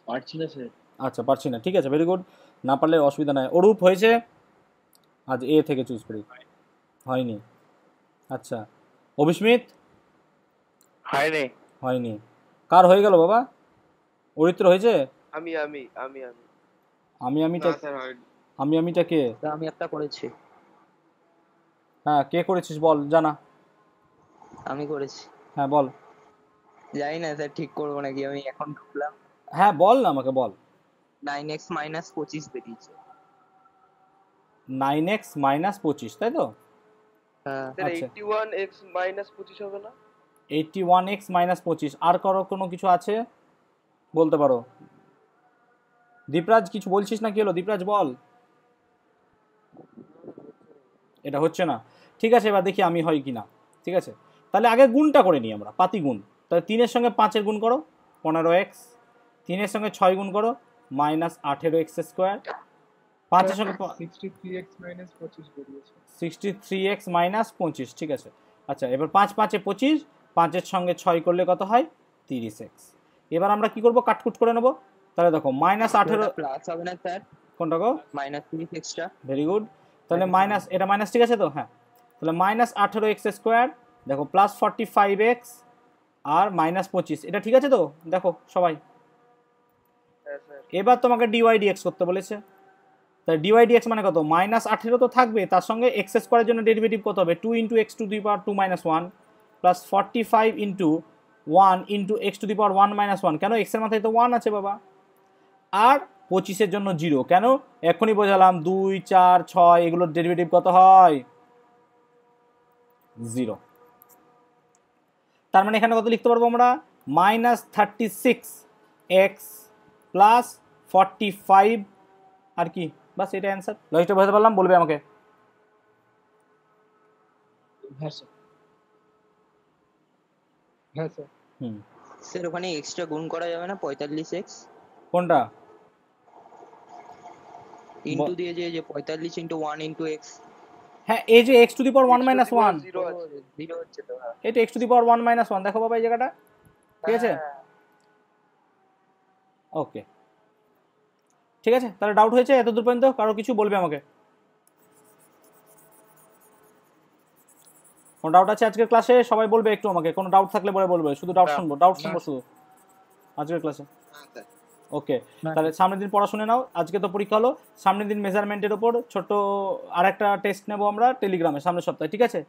পারছি না স্যার। আচ্ছা পারছি না, ঠিক আছে, ভেরি গুড, না পারলে অসুবিধা নাই। অরূপ হয়েছে? আজ এ থেকে চুজ করি, হয়নি। আচ্ছা অভিস্মিত? হয়নি। হয়নি। কার হয়ে গেল বাবা? অরিত্র হয়েছে? আমি আমিটা না স্যার হয়নি। আমিটা কে? আমি একটা করেছি। হ্যাঁ কে করেছিস বল, জানা। আমি করেছি। হ্যাঁ বল। জানি না স্যার ঠিক করবো নাকি, আমি এখন ঢুকলাম। হ্যাঁ বল না আমাকে, বল। 9x মাইনাস 25 বেরিয়েছে। 9x মাইনাস 25, তাই তো? হ্যাঁ। স্যার আচ্ছা। 81x মাইনাস 25 হবে না? 81x মাইনাস 25, আর কোনো কিছু আছে বলতে পারো। দীপরাজ কিছু বলছিস না, কি হলো দীপরাজ বল। এটা হচ্ছে না, ঠিক আছে, এবার দেখি আমি হয় কি না। ঠিক আছে, তাহলে আগে গুণটা করে নিই আমরা, পাতি গুণ। তাহলে 3-এর সঙ্গে 5-এর গুণ করো, 15x। 3-এর সঙ্গে 6 গুণ করো, মাইনাস 18x স্কোয়ার। 5-এর সঙ্গে 63x মাইনাস 25 বেরিয়েছে। 63x মাইনাস 25, ঠিক আছে। আচ্ছা এবার 5 5-এ 25, 5-এর সঙ্গে 6 করলে কত হয়? 30x। এবার আমরা কি করব, কাটকুট করে নেব। তাহলে দেখো মাইনাস 18 প্লাস হবে না স্যার? কোনটা গো? মাইনাস 30x টা। ভেরি গুড, তাহলে মাইনাস, এটা মাইনাস ঠিক আছে তো? হ্যাঁ, তাহলে মাইনাস 18x স্কোয়ার, দেখো প্লাস 45x আর মাইনাস 25, এটা ঠিক আছে তো? দেখো সবাই, হ্যাঁ স্যার। এবার তোমাকে ডিওয়াই ডিএক্স করতে বলেছে। তাহলে ডিওয়াই ডিএক্স মানে কত, -18 তো থাকবে, তার সঙ্গে এক্স স্কোয়ারের জন্য ডেরিভেটিভ কত হবে, 2 × x⁻2 - 1 + 45 × 1 × x⁻1 - 1, কেন এক্সের মাথায় তো 1 আছে বাবা। আর 25-এর জন্য 0, কেন এক্ষুনি বোঝালাম 2, 4, 6 এগুলোর ডেরিভেটিভ কত হয়, 0। তার মানে এখানে কত লিখতে পারবো আমরা, -36x + 45 আর কি, বাস এটা অ্যান্সার। লজিকটা বোঝাতে পারলাম, বলবে আমাকে। হ্যাঁ স্যার। হ্যাঁ স্যার। হুম, স্যার ওখানে এক্সট্রা গুণ করা যাবে না 45x কোনটা, ইনটু দিয়ে যে 45 × 1 × x হ্যাঁ এই যে x⁻1 - 1, 0 আছে। 0 হচ্ছে তো। হ্যাঁ এটা x⁻1 - 1, দেখো বাবা এই জায়গাটা, ঠিক আছে, ওকে ঠিক আছে। তাহলে ডাউট হয়েছে এতদূর পর্যন্ত, কারো কিছু বলবে আমাকে, কোনো ডাউট আছে আজকের ক্লাসে, সবাই বলবে একটু আমাকে, কোনো ডাউট থাকলে বলে বলবে, শুধু ডাউট শুনবো শুধু আজকের ক্লাসে। হ্যাঁ স্যার। ওকে, তাহলে সামনের দিন পড়া শুনে নাও, আজকে তো পরীক্ষা হলো, সামনের দিন মেজারমেন্টের ওপর ছোট আরেকটা টেস্ট নেবো আমরা টেলিগ্রামে সামনের সপ্তাহে, ঠিক আছে।